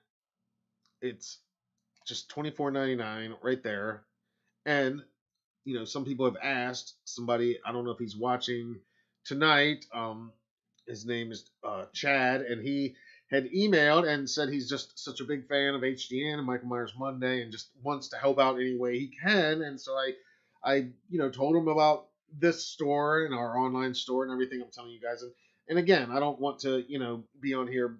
S1: it's just $24.99 right there, and some people have asked somebody. I don't know if he's watching tonight. His name is Chad, and he had emailed and said he's just such a big fan of HDN and Michael Myers Monday and just wants to help out any way he can. And so I told him about this store and our online store and everything I'm telling you guys. And again, I don't want to, be on here,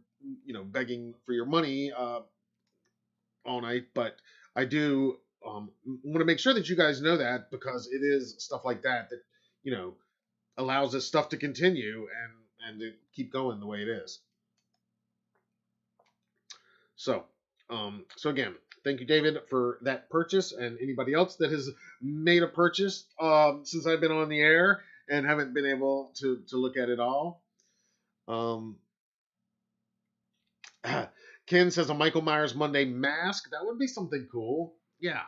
S1: begging for your money all night, but I do want to make sure that you guys know that, because it is stuff like that allows this stuff to continue and to keep going the way it is. So again, thank you, David, for that purchase, and anybody else that has made a purchase since I've been on the air and haven't been able to look at it all. Ken says a Michael Myers Monday mask. That would be something cool. Yeah,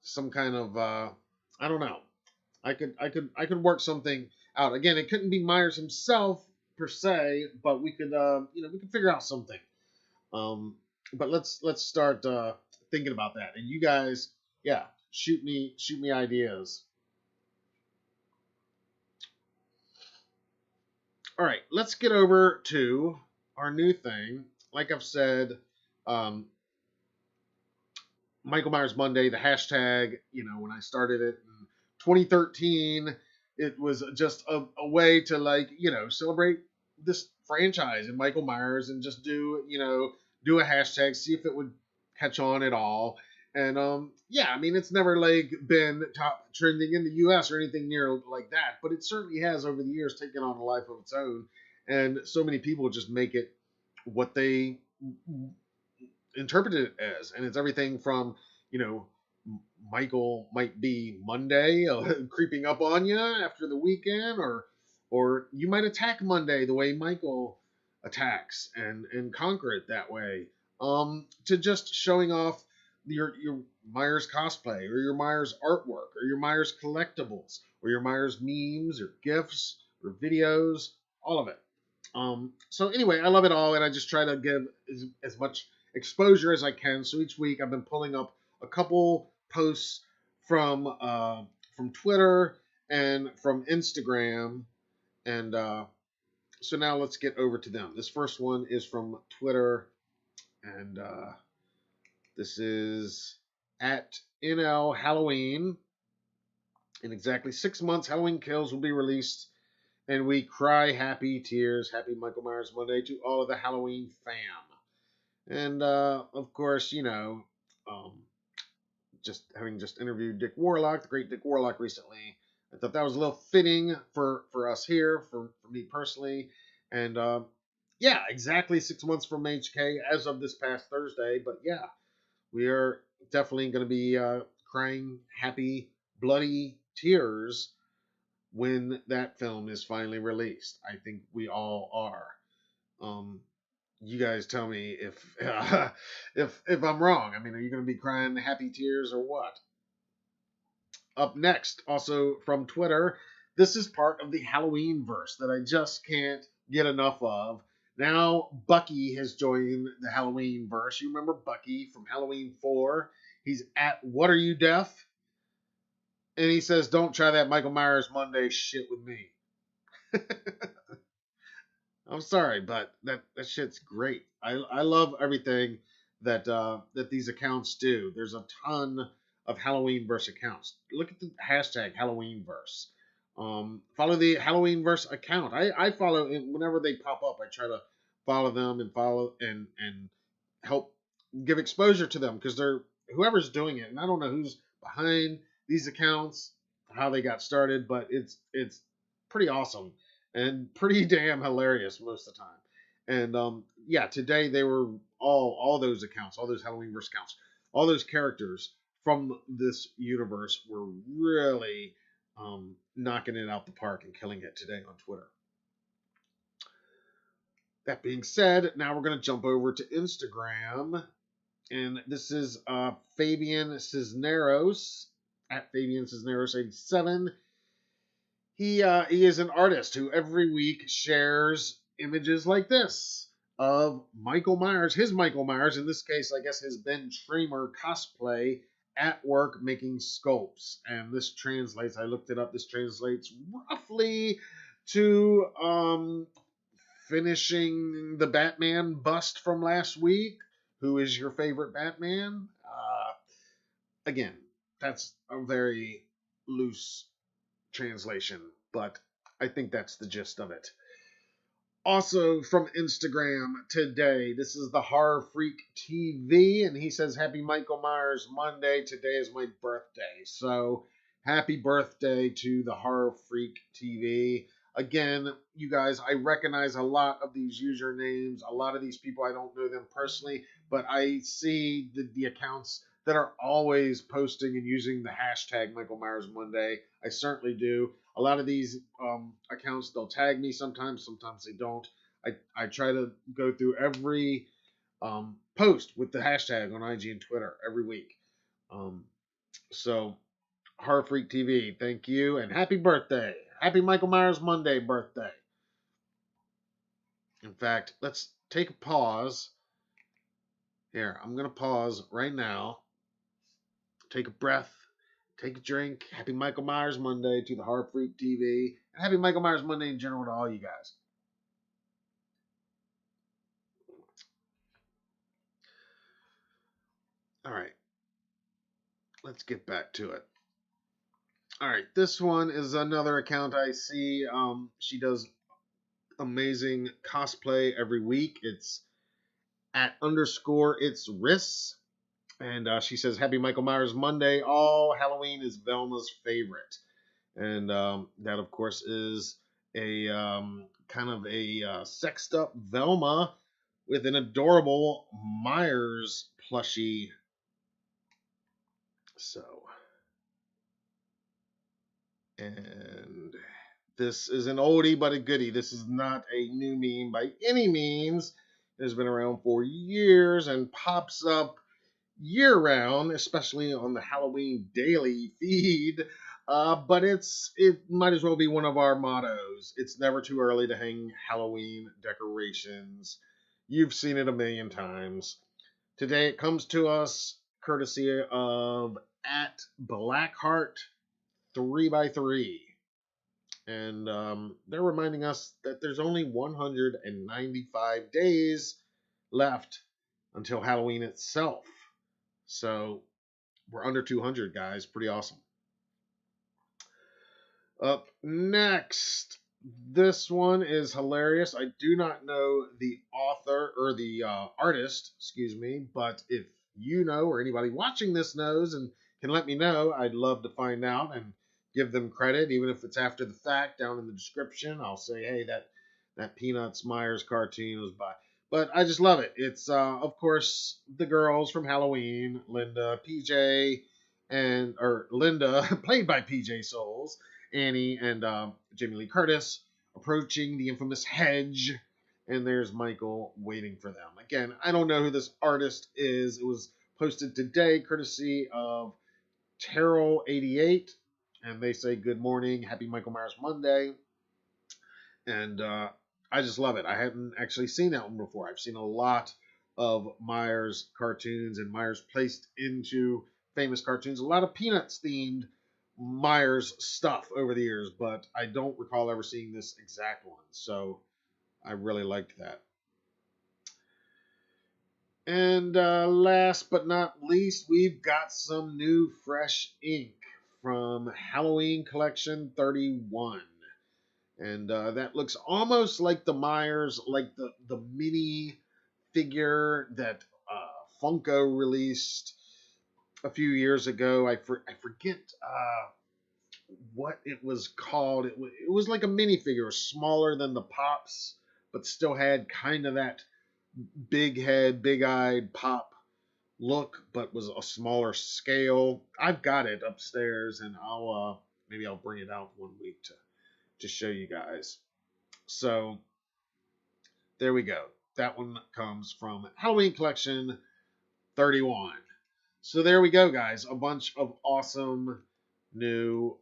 S1: some kind of I don't know. I could work something out. Again, it couldn't be Myers himself per se, but we could we could figure out something. But let's start thinking about that. And you guys, shoot me ideas. All right, let's get over to our new thing. Like I've said, Michael Myers Monday, the hashtag, when I started it in 2013, it was just a way to celebrate this franchise and Michael Myers and just do a hashtag, see if it would catch on at all. And I mean, it's never been top trending in the US or anything near like that, but it certainly has over the years taken on a life of its own. And so many people just make it what they interpret it as. And it's everything from, Michael might be Monday creeping up on you after the weekend, or you might attack Monday the way Michael attacks and conquer it that way. To just showing off your Myers cosplay, or your Myers artwork, or your Myers collectibles, or your Myers memes, or GIFs, or videos, all of it. So anyway, I love it all, and I just try to give as much exposure as I can. So each week I've been pulling up a couple posts from Twitter and from Instagram, and so now let's get over to them. This first one is from Twitter, and this is at NL Halloween. In exactly 6 months, Halloween Kills will be released, and we cry happy tears, happy Michael Myers Monday to all of the Halloween fam. And of course, just interviewed Dick Warlock, the great Dick Warlock, recently. I thought that was a little fitting for us here, for me personally. And exactly 6 months from HK as of this past Thursday. But we are definitely going to be crying happy, bloody tears when that film is finally released. I think we all are. You guys tell me if if I'm wrong. I mean, are you going to be crying happy tears or what? Up next, also from Twitter, this is part of the Halloween verse that I just can't get enough of. Now Bucky has joined the Halloween verse. You remember Bucky from Halloween 4? He's at What Are You Deaf? And he says, don't try that Michael Myers Monday shit with me. I'm sorry, but that shit's great. I love everything that that these accounts do. There's a ton of Halloween verse accounts. Look at the hashtag Halloween verse. Follow the Halloween verse account. I follow it whenever they pop up. I try to follow them and follow and help give exposure to them because they're whoever's doing it. And I don't know who's behind these accounts, how they got started, but it's pretty awesome and pretty damn hilarious most of the time. And yeah, today they were all those accounts, all those Halloweenverse accounts, all those characters from this universe were really knocking it out the park and killing it today on Twitter. That being said, now we're going to jump over to Instagram. And this is Fabian Cisneros, at Fabian Cisneros 87. He is an artist who every week shares images like this of Michael Myers, his Michael Myers, in this case, I guess his Ben Tramer cosplay at work making sculpts. And this translates, I looked it up, this translates roughly to finishing the Batman bust from last week. Who is your favorite Batman? Again, that's a very loose translation, but I think that's the gist of it. Also from Instagram today, this is the Horror Freak TV, and he says, happy Michael Myers Monday. Today is my birthday. So happy birthday to the Horror Freak TV. Again, you guys, I recognize a lot of these usernames. A lot of these people, I don't know them personally, but I see the accounts that are always posting and using the hashtag Michael Myers Monday. I certainly do. A lot of these accounts, they'll tag me sometimes they don't. I try to go through every post with the hashtag on IG and Twitter every week. So, Horror Freak TV, thank you, and happy birthday. Happy Michael Myers Monday birthday. In fact, let's take a pause. Here, I'm going to pause right now. Take a breath. Take a drink. Happy Michael Myers Monday to the Horror Freak TV. And happy Michael Myers Monday in general to all you guys. All right. Let's get back to it. All right. This one is another account I see. She does amazing cosplay every week. It's at _it's And she says, happy Michael Myers Monday. All Halloween is Velma's favorite. And that, of course, is a kind of a sexed up Velma with an adorable Myers plushie. So, and this is an oldie but a goodie. This is not a new meme by any means. It has been around for years and pops up year-round, especially on the Halloween daily feed. But it might as well be one of our mottos. It's never too early to hang Halloween decorations. You've seen it a million times. Today it comes to us courtesy of at Blackheart 3x3. And they're reminding us that there's only 195 days left until Halloween itself. So we're under 200, guys. Pretty awesome. Up next, this one is hilarious. I do not know the author or the artist, excuse me, but if you know or anybody watching this knows and can let me know, I'd love to find out and give them credit, even if it's after the fact. Down in the description, I'll say, hey, that Peanuts Myers cartoon was by. But I just love it. It's, of course, the girls from Halloween, Linda, PJ, or Linda, played by PJ Souls, Annie and Jamie Lee Curtis approaching the infamous hedge, and there's Michael waiting for them. Again, I don't know who this artist is. It was posted today, courtesy of Terrell88, and they say, good morning, happy Michael Myers Monday. And I just love it. I hadn't actually seen that one before. I've seen a lot of Myers cartoons and Myers placed into famous cartoons. A lot of Peanuts themed Myers stuff over the years, but I don't recall ever seeing this exact one. So I really liked that. And last but not least, we've got some new fresh ink from Halloween Collection 31. And that looks almost like the Myers, like the mini figure that Funko released a few years ago. I forget what it was called. It was like a minifigure, smaller than the Pops, but still had kind of that big head, big-eyed Pop look, but was a smaller scale. I've got it upstairs, and maybe I'll bring it out one week to show you guys. So there we go. That one comes from Halloween Collection 31. So there we go, guys. A bunch of awesome new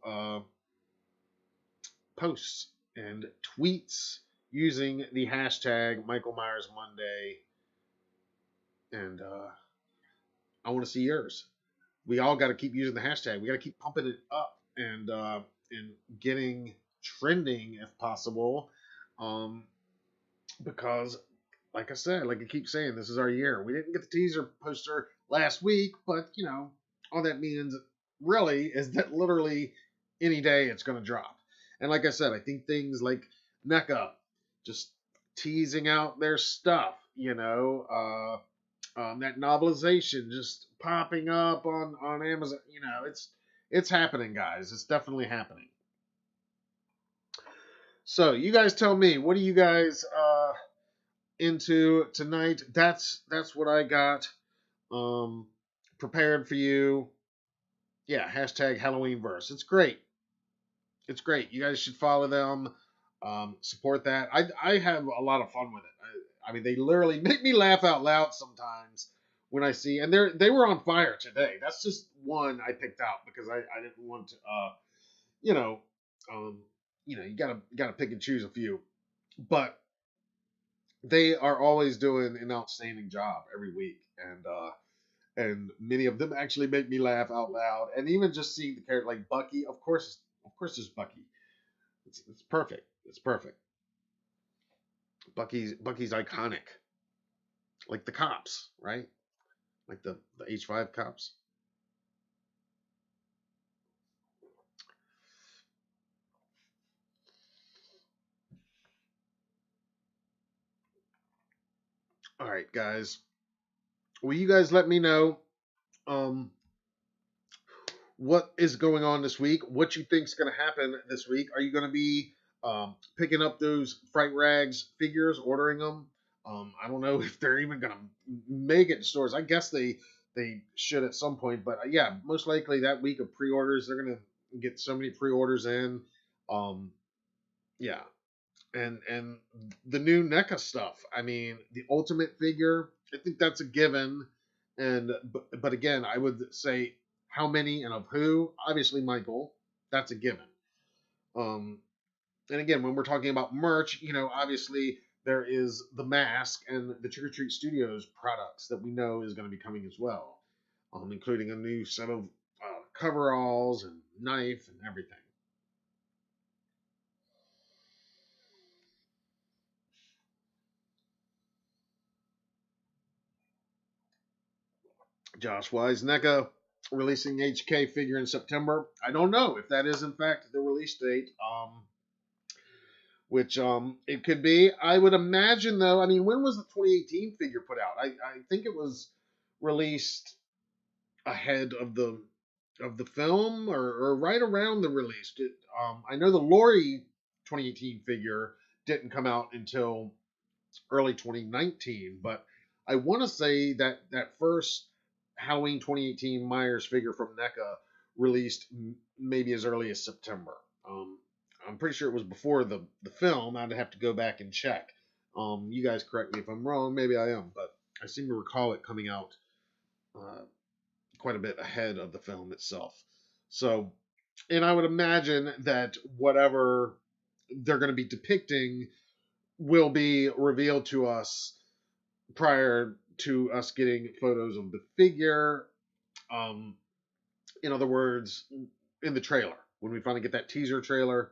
S1: posts and tweets using the hashtag Michael Myers Monday. And I want to see yours. We all got to keep using the hashtag. We got to keep pumping it up and getting trending if possible. Because, like I said, like I keep saying, this is our year. We didn't get the teaser poster last week, but, you know, all that means really is that literally any day it's going to drop. And like I said, I think things like NECA just teasing out their stuff, you know, that novelization just popping up on Amazon, you know, it's happening, guys. It's definitely happening. So you guys tell me, what are you guys into tonight? That's what I got prepared for you. Yeah, hashtag Halloweenverse. It's great. It's great. You guys should follow them. Support that. I have a lot of fun with it. I mean, they literally make me laugh out loud sometimes when I see, and they were on fire today. That's just one I picked out because I didn't want to, you know, you gotta pick and choose a few, but they are always doing an outstanding job every week, and many of them actually make me laugh out loud. And even just seeing the character like Bucky, of course, there's Bucky. It's perfect. It's perfect. Bucky's iconic, like the cops, right? Like the H5 cops. All right, guys. Will you guys let me know what is going on this week? What you think is going to happen this week? Are you going to be picking up those Fright Rags figures, ordering them? I don't know if they're even going to make it to stores. I guess they should at some point, but yeah, most likely that week of pre-orders, they're going to get so many pre-orders in. Yeah. And the new NECA stuff. I mean, the Ultimate figure, I think that's a given. And but again, I would say how many and of who? Obviously Michael. That's a given. And again, when we're talking about merch, you know, obviously there is the mask and the Trick or Treat Studios products that we know is going to be coming as well, including a new set of coveralls and knife and everything. Josh Wise, NECA releasing HK figure in September. I don't know if that is in fact the release date, which it could be. I would imagine though. I mean, when was the 2018 figure put out? I think it was released ahead of the film or right around the release. I know the Laurie 2018 figure didn't come out until early 2019, but I want to say that first Halloween 2018 Myers figure from NECA released maybe as early as September. I'm pretty sure it was before the film. I'd have to go back and check. You guys correct me if I'm wrong. Maybe I am, but I seem to recall it coming out quite a bit ahead of the film itself. So, and I would imagine that whatever they're going to be depicting will be revealed to us prior to us getting photos of the figure. In other words, in the trailer, when we finally get that teaser trailer,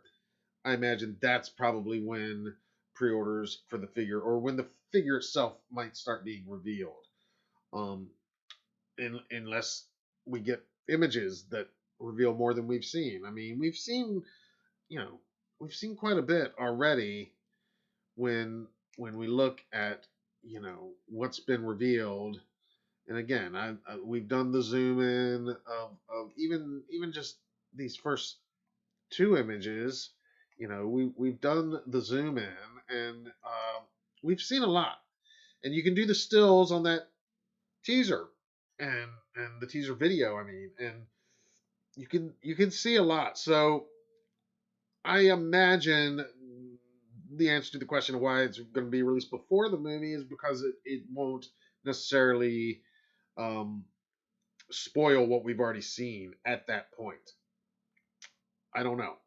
S1: I imagine that's probably when pre-orders for the figure, or when the figure itself might start being revealed. Unless we get images that reveal more than we've seen. I mean, we've seen quite a bit already when we look at what's been revealed. And again, we've done the zoom in of even just these first two images. We've done the zoom in, and we've seen a lot. And you can do the stills on that teaser and the teaser video. I mean, and you can see a lot. So I imagine the answer to the question of why it's going to be released before the movie is because it won't necessarily spoil what we've already seen at that point. I don't know.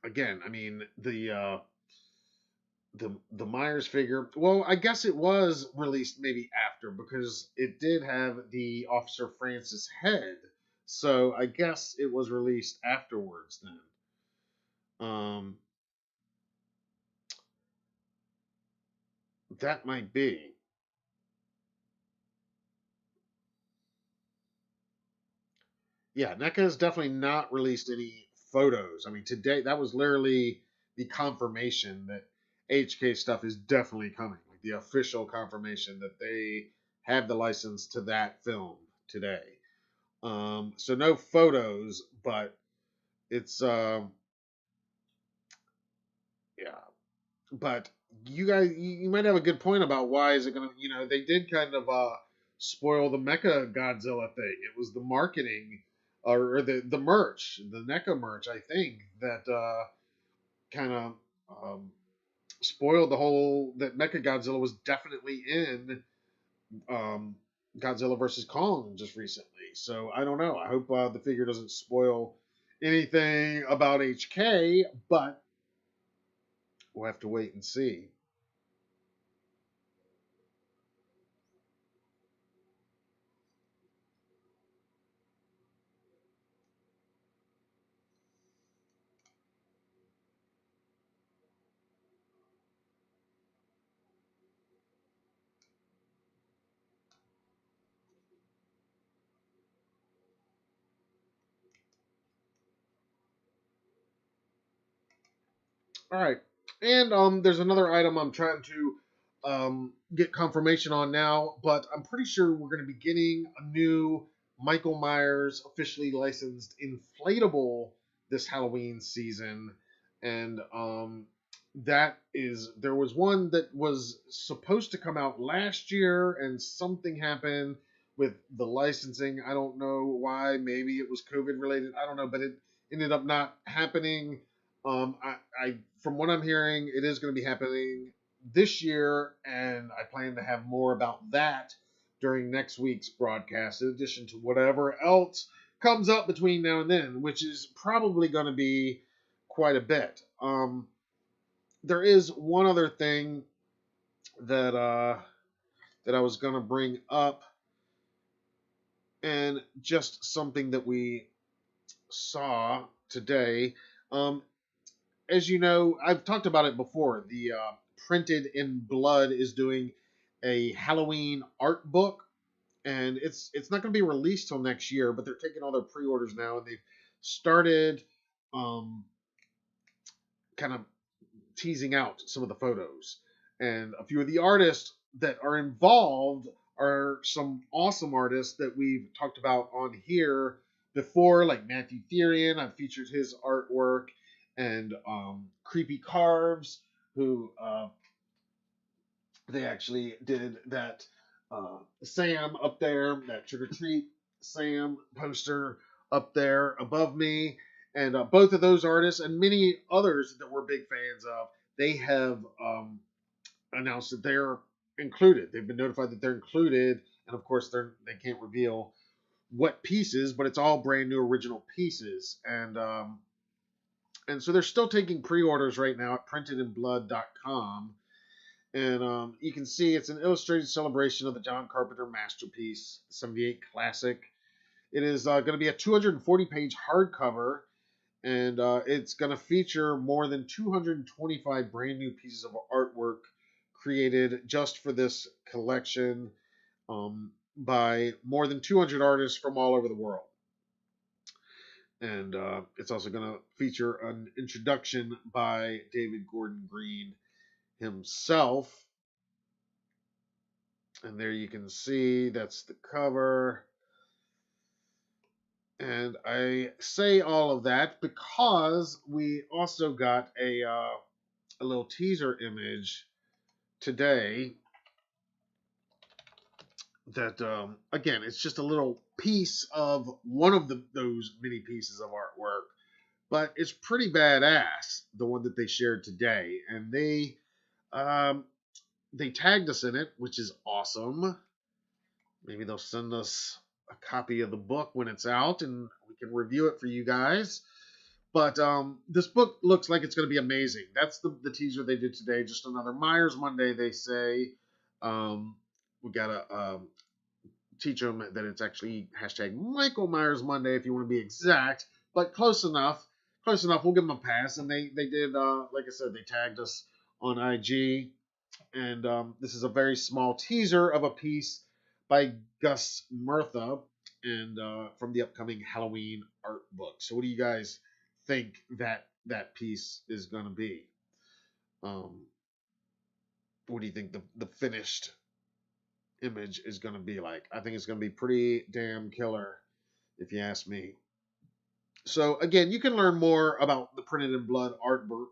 S1: Again, I mean the Myers figure. Well, I guess it was released maybe after, because it did have the Officer Francis head. So I guess it was released afterwards then. That might be. Yeah, NECA has definitely not released any photos. I mean, today that was literally the confirmation that HK stuff is definitely coming. Like the official confirmation that they have the license to that film today. So no photos, but it's yeah. But you guys, you might have a good point about why is it gonna? They did kind of spoil the Mecha Godzilla thing. It was the marketing or the merch, the NECA merch, I think, that kind of spoiled the whole that Mecha Godzilla was definitely in Godzilla versus Kong just recently. So I don't know. I hope the figure doesn't spoil anything about HK, but we'll have to wait and see. All right, and there's another item I'm trying to get confirmation on now, but I'm pretty sure we're going to be getting a new Michael Myers officially licensed inflatable this Halloween season, and there was one that was supposed to come out last year, and something happened with the licensing. I don't know why. Maybe it was COVID related. I don't know, but it ended up not happening. I from what I'm hearing, it is going to be happening this year, and I plan to have more about that during next week's broadcast, in addition to whatever else comes up between now and then, which is probably going to be quite a bit. There is one other thing that I was going to bring up, and just something that we saw today. As you know, I've talked about it before. The Printed in Blood is doing a Halloween art book, and it's not going to be released till next year. But they're taking all their pre-orders now, and they've started kind of teasing out some of the photos. And a few of the artists that are involved are some awesome artists that we've talked about on here before, like Matthew Therian. I've featured his artwork, and Creepy Carves, who they actually did that Sam up there, that Trick or Treat Sam poster up there above me. And both of those artists and many others that we're big fans of, they have announced that they're included. They've been notified that they're included, and of course they can't reveal what pieces, but it's all brand new original pieces. And so they're still taking pre-orders right now at printedinblood.com. And you can see it's an illustrated celebration of the John Carpenter masterpiece, 78 classic. It is going to be a 240-page hardcover, and it's going to feature more than 225 brand new pieces of artwork created just for this collection by more than 200 artists from all over the world. And it's also going to feature an introduction by David Gordon Green himself. And there you can see that's the cover. And I say all of that because we also got a little teaser image today that, again, it's just a little piece of one of those many pieces of artwork, but it's pretty badass, the one that they shared today. And they tagged us in it, which is awesome. Maybe they'll send us a copy of the book when it's out and we can review it for you guys. But this book looks like it's going to be amazing. That's the teaser they did today. Just another Myers Monday, they say. We got to teach them that it's actually hashtag Michael Myers Monday if you want to be exact. But close enough. Close enough. We'll give them a pass. And they did, like I said, they tagged us on IG. And this is a very small teaser of a piece by Gus Murtha and from the upcoming Halloween art book. So what do you guys think that piece is going to be? What do you think the finished image is going to be like? I think it's going to be pretty damn killer, if you ask me. So again, you can learn more about the Printed in Blood art book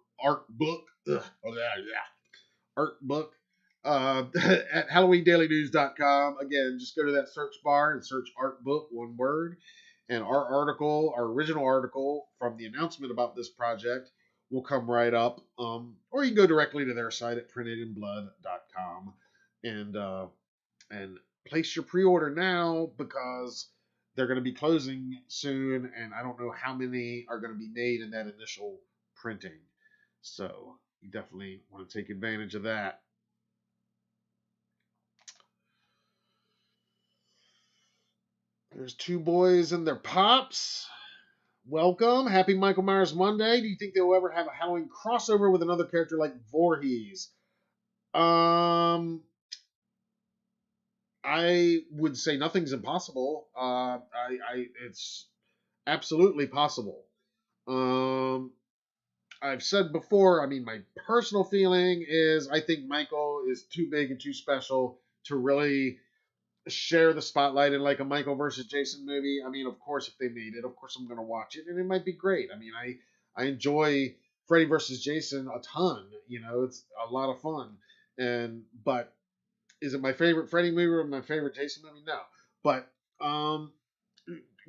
S1: at HalloweenDailyNews.com. Again, just go to that search bar and search art book, one word, and our original article from the announcement about this project will come right up. Or you can go directly to their site at printedinblood.com and place your pre-order now, because they're going to be closing soon, and I don't know how many are going to be made in that initial printing. So you definitely want to take advantage of that. There's two boys and their pops. Welcome. Happy Michael Myers Monday. Do you think they'll ever have a Halloween crossover with another character like Voorhees? I would say nothing's impossible. It's absolutely possible. I've said before, I mean, my personal feeling is I think Michael is too big and too special to really share the spotlight in like a Michael versus Jason movie. I mean, of course, if they made it, of course I'm going to watch it, and it might be great. I mean, I enjoy Freddy versus Jason a ton. You know, it's a lot of fun. But is it my favorite Freddy movie or my favorite Jason movie? No. But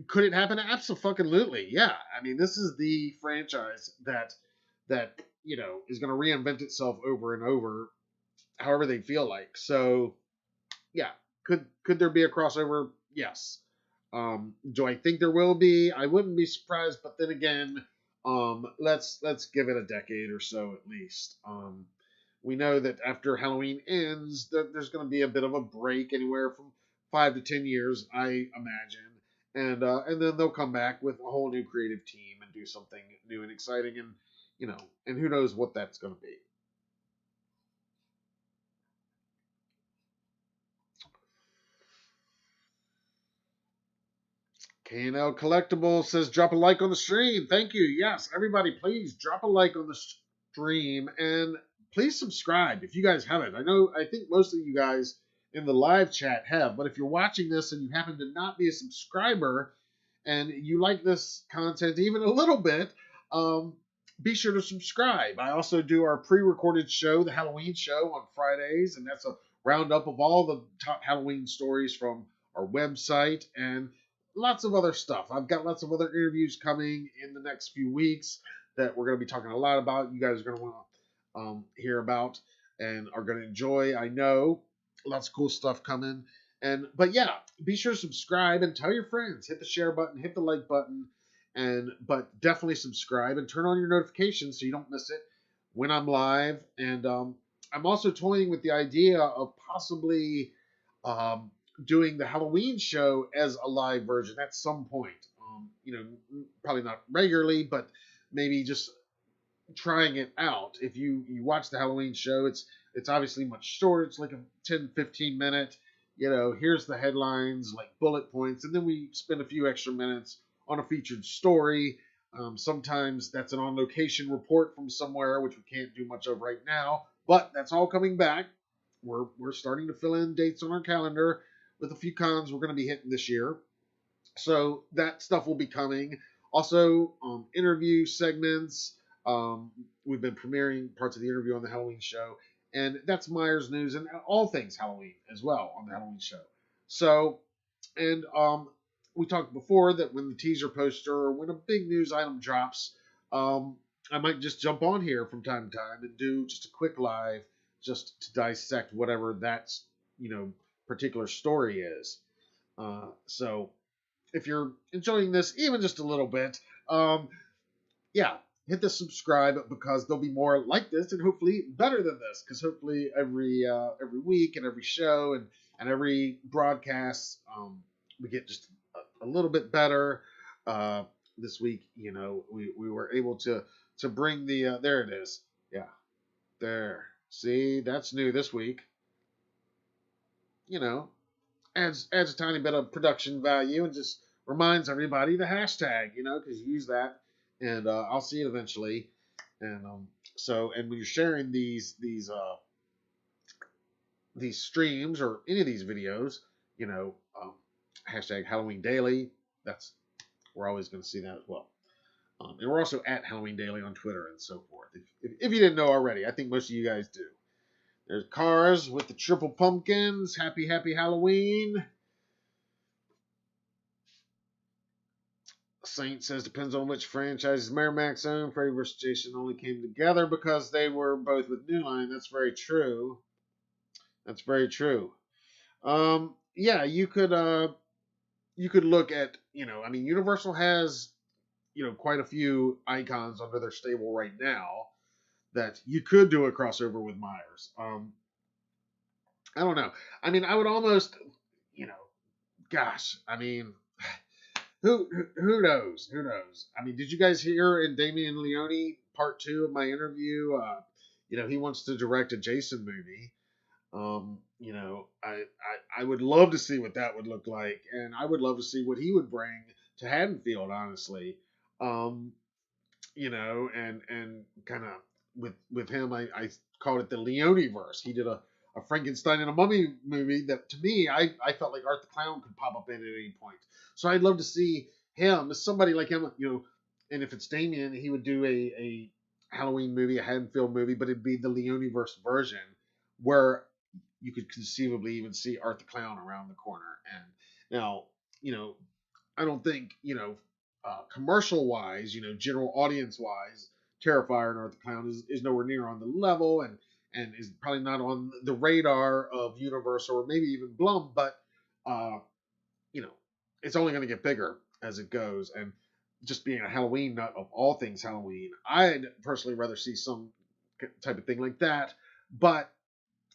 S1: could it happen? Absolutely. Yeah. I mean, this is the franchise that you know is going to reinvent itself over and over, however they feel like. So, yeah. Could there be a crossover? Yes. Do I think there will be? I wouldn't be surprised, but then again, let's give it a decade or so at least. We know that after Halloween ends, there's going to be a bit of a break, anywhere from 5 to 10 years, I imagine, and then they'll come back with a whole new creative team and do something new and exciting, and you know, and who knows what that's going to be. K&L Collectible says, drop a like on the stream. Thank you. Yes, everybody, please drop a like on the stream and please subscribe if you guys haven't. I think most of you guys in the live chat have, but if you're watching this and you happen to not be a subscriber and you like this content even a little bit, be sure to subscribe. I also do our pre-recorded show, the Halloween show, on Fridays, and that's a roundup of all the top Halloween stories from our website. And lots of other stuff. I've got lots of other interviews coming in the next few weeks that we're going to be talking a lot about. You guys are going to want to hear about and are going to enjoy. I know lots of cool stuff coming. But yeah, be sure to subscribe and tell your friends. Hit the share button, hit the like button, but definitely subscribe and turn on your notifications so you don't miss it when I'm live. And I'm also toying with the idea of possibly doing the Halloween show as a live version at some point. Probably not regularly, but maybe just trying it out. If you watch the Halloween show, it's obviously much shorter. It's like a 10-15 minute, here's the headlines, like bullet points, and then we spend a few extra minutes on a featured story. Sometimes that's an on-location report from somewhere, which we can't do much of right now, but that's all coming back. We're starting to fill in dates on our calendar with a few cons we're going to be hitting this year. So that stuff will be coming. Also, interview segments. We've been premiering parts of the interview on the Halloween show. And that's Myers News and all things Halloween as well on the Halloween show. So, and we talked before that when the teaser poster or when a big news item drops, I might just jump on here from time to time and do just a quick live just to dissect whatever that particular story is. So if you're enjoying this even just a little bit, yeah, hit the subscribe because there'll be more like this and hopefully better than this. Because hopefully every week and every show and every broadcast, we get just a little bit better. This week, we were able to bring the there it is, yeah, there. See, that's new this week. Adds a tiny bit of production value and just reminds everybody the hashtag, because you use that, and I'll see it eventually. And and when you're sharing these streams or any of these videos, hashtag Halloween Daily. We're always going to see that as well. And we're also at Halloween Daily on Twitter and so forth. If you didn't know already, I think most of you guys do. There's Cars with the triple pumpkins. Happy Halloween. Saint says depends on which franchises Miramax owned. Freddy vs. Jason only came together because they were both with New Line. That's very true. That's very true. Yeah, you could look at, Universal has, quite a few icons under their stable right now that you could do a crossover with Myers. I don't know. I would almost, gosh, who knows? Who knows? Did you guys hear in Damien Leone part 2 of my interview? He wants to direct a Jason movie. I would love to see what that would look like, and I would love to see what he would bring to Haddonfield, honestly. And kind of with him, I called it the Leone-verse. He did a Frankenstein and a Mummy movie that, to me, I felt like Art the Clown could pop up in at any point. So I'd love to see him, somebody like him, and if it's Damien, he would do a Halloween movie, a Haddonfield movie, but it'd be the Leone-verse version where you could conceivably even see Art the Clown around the corner. And now, I don't think, commercial-wise, general audience-wise, Terrifier and Art the Clown is nowhere near on the level and is probably not on the radar of Universal or maybe even Blum, but, it's only going to get bigger as it goes. And just being a Halloween nut of all things Halloween, I'd personally rather see some type of thing like that. But,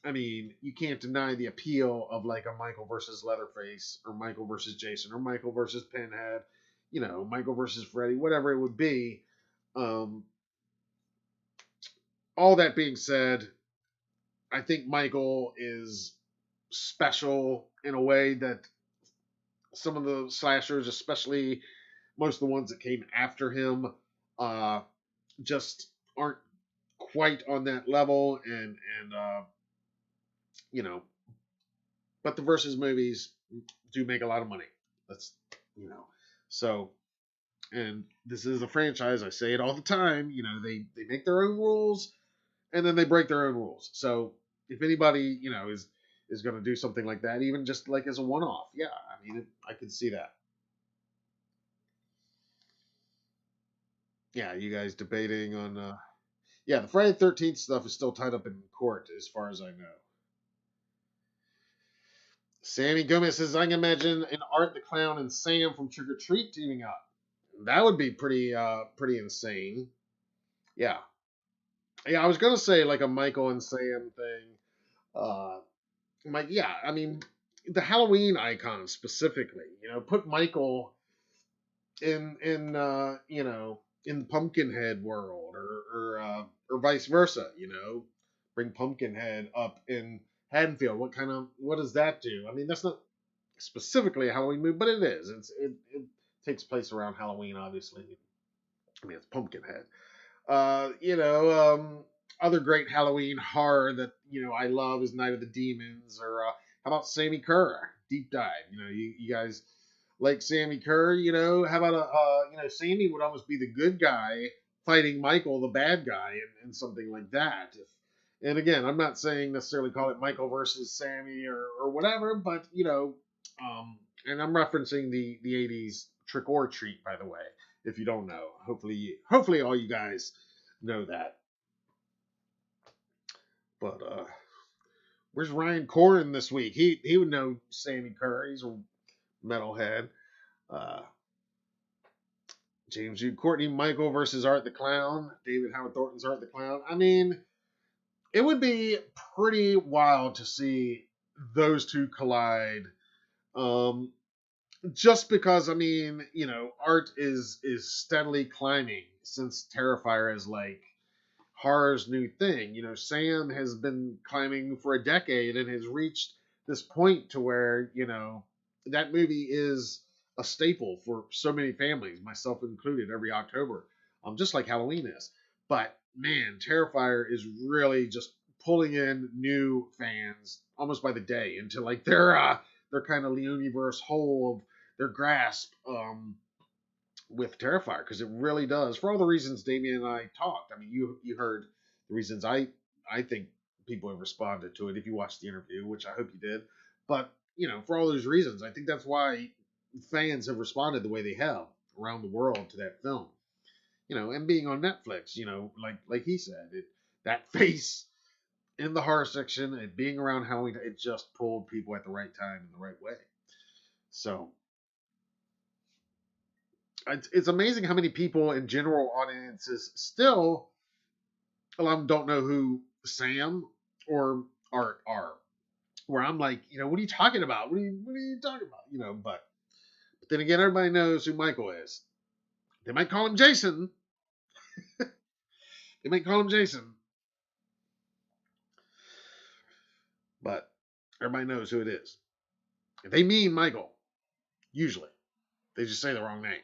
S1: you can't deny the appeal of like a Michael versus Leatherface or Michael versus Jason or Michael versus Pinhead, Michael versus Freddy, whatever it would be. All that being said, I think Michael is special in a way that some of the slashers, especially most of the ones that came after him, just aren't quite on that level. And but the versus movies do make a lot of money. That's, so, and this is a franchise. I say it all the time. They make their own rules and then they break their own rules. So if anybody, is going to do something like that, even just like as a one-off, yeah, I could see that. Yeah, you guys debating on yeah, the Friday the 13th stuff is still tied up in court as far as I know. Sammy Gomez says, I can imagine an Art the Clown and Sam from Trick or Treat teaming up. That would be pretty insane. Yeah. Yeah, I was gonna say like a Michael and Sam thing. Yeah, I mean the Halloween icon specifically, put Michael in in Pumpkinhead world or vice versa, bring Pumpkinhead up in Haddonfield. What does that do? I mean, that's not specifically a Halloween movie, but it is. It takes place around Halloween, obviously. I mean, it's Pumpkinhead. Uh, you know, um, Other great Halloween horror that I love is Night of the Demons, or how about Sammy Kerr? Deep dive. You guys like Sammy Kerr? How about Sammy would almost be the good guy fighting Michael, the bad guy, and something like that. And again, I'm not saying necessarily call it Michael versus Sammy or whatever, but and I'm referencing the '80s Trick or Treat, by the way. If you don't know, hopefully all you guys know that. But where's Ryan Corn this week? He would know Sammy Kerr. He's a metalhead. Uh, James Jude Courtney Michael versus Art the Clown. David Howard Thornton's Art the Clown. I mean, it would be pretty wild to see those two collide. Um, just because Art is steadily climbing since Terrifier is like horror's new thing. Sam has been climbing for a decade and has reached this point to where, that movie is a staple for so many families, myself included, every October. Just like Halloween is. But man, Terrifier is really just pulling in new fans almost by the day into like their kind of Leoniverse hole of their grasp with Terrifier, because it really does, for all the reasons Damien and I talked. I mean, you heard the reasons I think people have responded to it if you watched the interview, which I hope you did. But for all those reasons, I think that's why fans have responded the way they have around the world to that film. And being on Netflix, like he said, that face in the horror section and being around Halloween, it just pulled people at the right time in the right way. So it's amazing how many people in general audiences still don't know who Sam or Art are. Where I'm like, what are you talking about? What are you talking about? But then again, everybody knows who Michael is. They might call him Jason. They might call him Jason. But everybody knows who it is. If they mean Michael, usually. They just say the wrong name,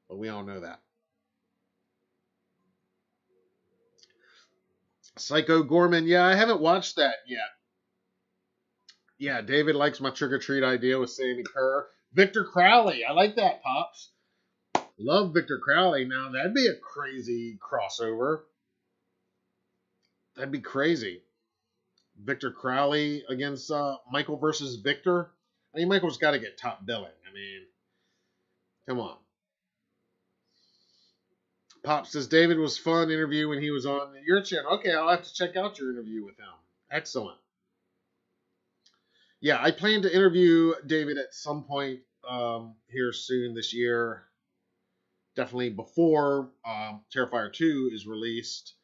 S1: But we all know that. Psycho Gorman, yeah, I haven't watched that yet. Yeah, David likes my trick or treat idea with Sammy Kerr. Victor Crowley, I like that, Pops. Love Victor Crowley. Now, that'd be a crazy crossover. That'd be crazy. Victor Crowley against Michael versus Victor. I mean, Michael's got to get top billing. I mean, come on. Pop says, David was fun interview when he was on your channel. Okay, I'll have to check out your interview with him. Excellent. Yeah, I plan to interview David at some point here soon this year. Definitely before Terrifier 2 is released.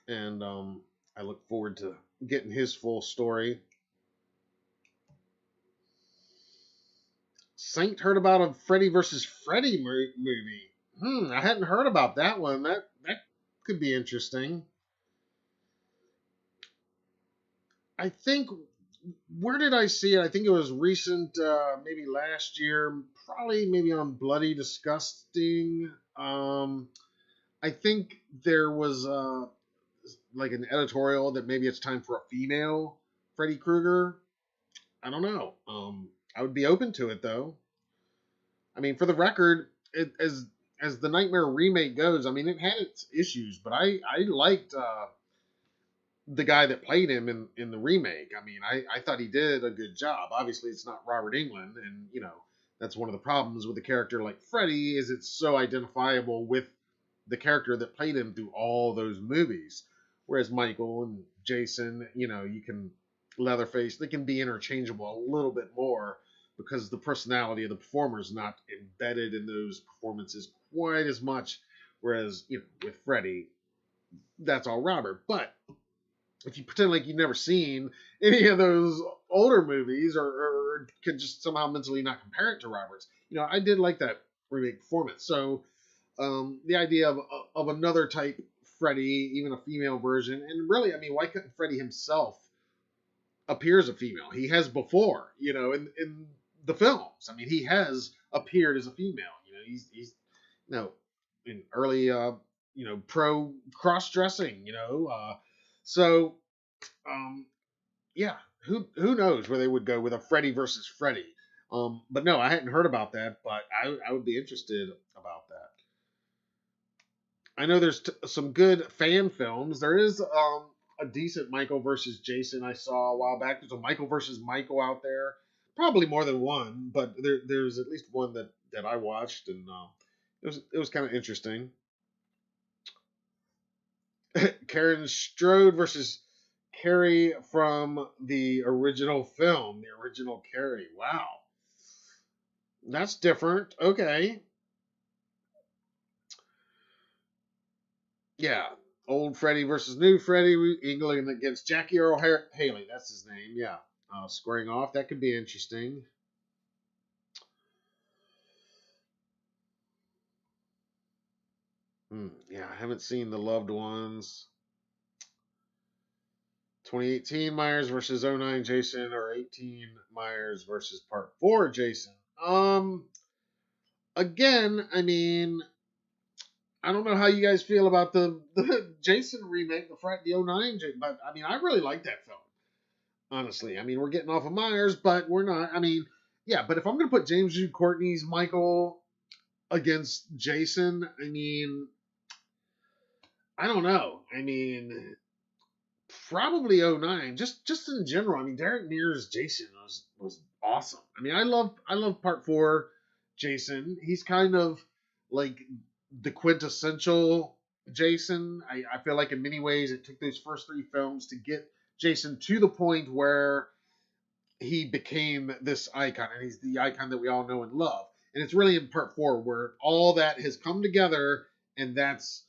S1: And I look forward to getting his full story. Saint heard about a Freddy versus Freddy movie. I hadn't heard about that one. That could be interesting. I think, where did I see it? I think it was recent, maybe last year, probably maybe on Bloody Disgusting. I think there was like an editorial that maybe it's time for a female Freddy Krueger. I don't know. I would be open to it though. I mean, for the record, as the Nightmare remake goes, I mean, it had its issues, but I liked the guy that played him in the remake. I mean, I thought he did a good job. Obviously, it's not Robert Englund, and That's one of the problems with a character like Freddy, is it's so identifiable with the character that played him through all those movies. Whereas Michael and Jason, you can Leatherface, they can be interchangeable a little bit more because the personality of the performer is not embedded in those performances quite as much. Whereas, with Freddy, that's all Robert. But if you pretend like you've never seen any of those older movies, or could just somehow mentally not compare it to Robert's, I did like that remake performance. So the idea of another type Freddy, even a female version, and really, I mean, why couldn't Freddy himself appear as a female? He has before, in the films. I mean, he has appeared as a female. He's in early, pro cross dressing. So, yeah, who knows where they would go with a Freddy versus Freddy. But no, I hadn't heard about that, but I would be interested about that. I know there's some good fan films. There is a decent Michael versus Jason I saw a while back. There's a Michael versus Michael out there. Probably more than one, but there's at least one that I watched, and it was kind of interesting. Karen Strode versus Carrie from the original film, the original Carrie. Wow. That's different. Okay. Yeah. Old Freddy versus new Freddy. England against Jackie Earl Haley. That's his name. Yeah. Squaring off. That could be interesting. Yeah, I haven't seen The Loved Ones. 2018 Myers versus 09 Jason, or 18 Myers versus Part 4 Jason. Again, I mean, I don't know how you guys feel about the Jason remake, the 09 Jason, but I mean, I really like that film. Honestly, I mean, we're getting off of Myers, but we're not. I mean, yeah, but if I'm going to put James Jude Courtney's Michael against Jason, I mean, I don't know. I mean, probably 09. Just in general. I mean, Derek Mears' Jason was awesome. I mean, I love Part 4 Jason. He's kind of like the quintessential Jason. I feel like in many ways it took those first 3 films to get Jason to the point where he became this icon, and he's the icon that we all know and love. And it's really in Part 4 where all that has come together, and that's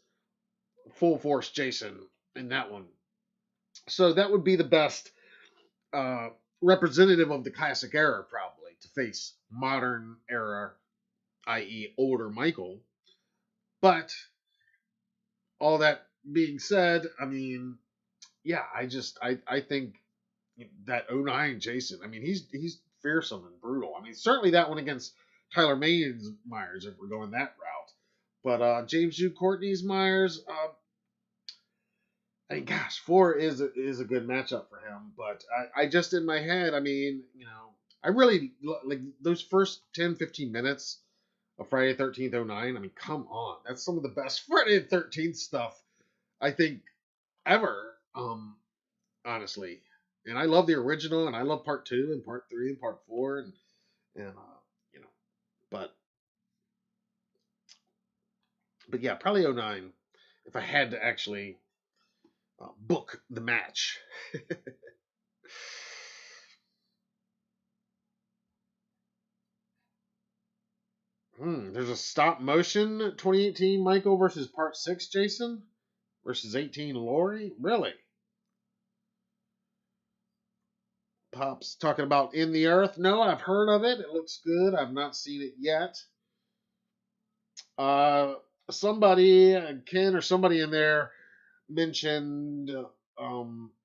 S1: full force Jason in that one. So that would be the best representative of the classic era, probably, to face modern era, i.e. older Michael. But all that being said, I mean, yeah, I think that 09 Jason, I mean, he's fearsome and brutal. I mean, certainly that one against Tyler Mane's Myers, if we're going that route. But James Jude Courtney's Myers, I mean, gosh, 4 is a good matchup for him. But I just, in my head, I mean, I really like those first 10, 15 minutes of Friday the 13th 09. I mean, come on. That's some of the best Friday the 13th stuff, I think, ever, honestly. And I love the original, and I love Part 2 and Part 3 and Part 4, and but yeah, probably 09 if I had to actually book the match. There's a stop motion 2018 Michael versus Part 6 Jason versus 18 Laurie. Really? Pop's talking about In the Earth. No, I've heard of it. It looks good. I've not seen it yet. Somebody, Ken or somebody in there mentioned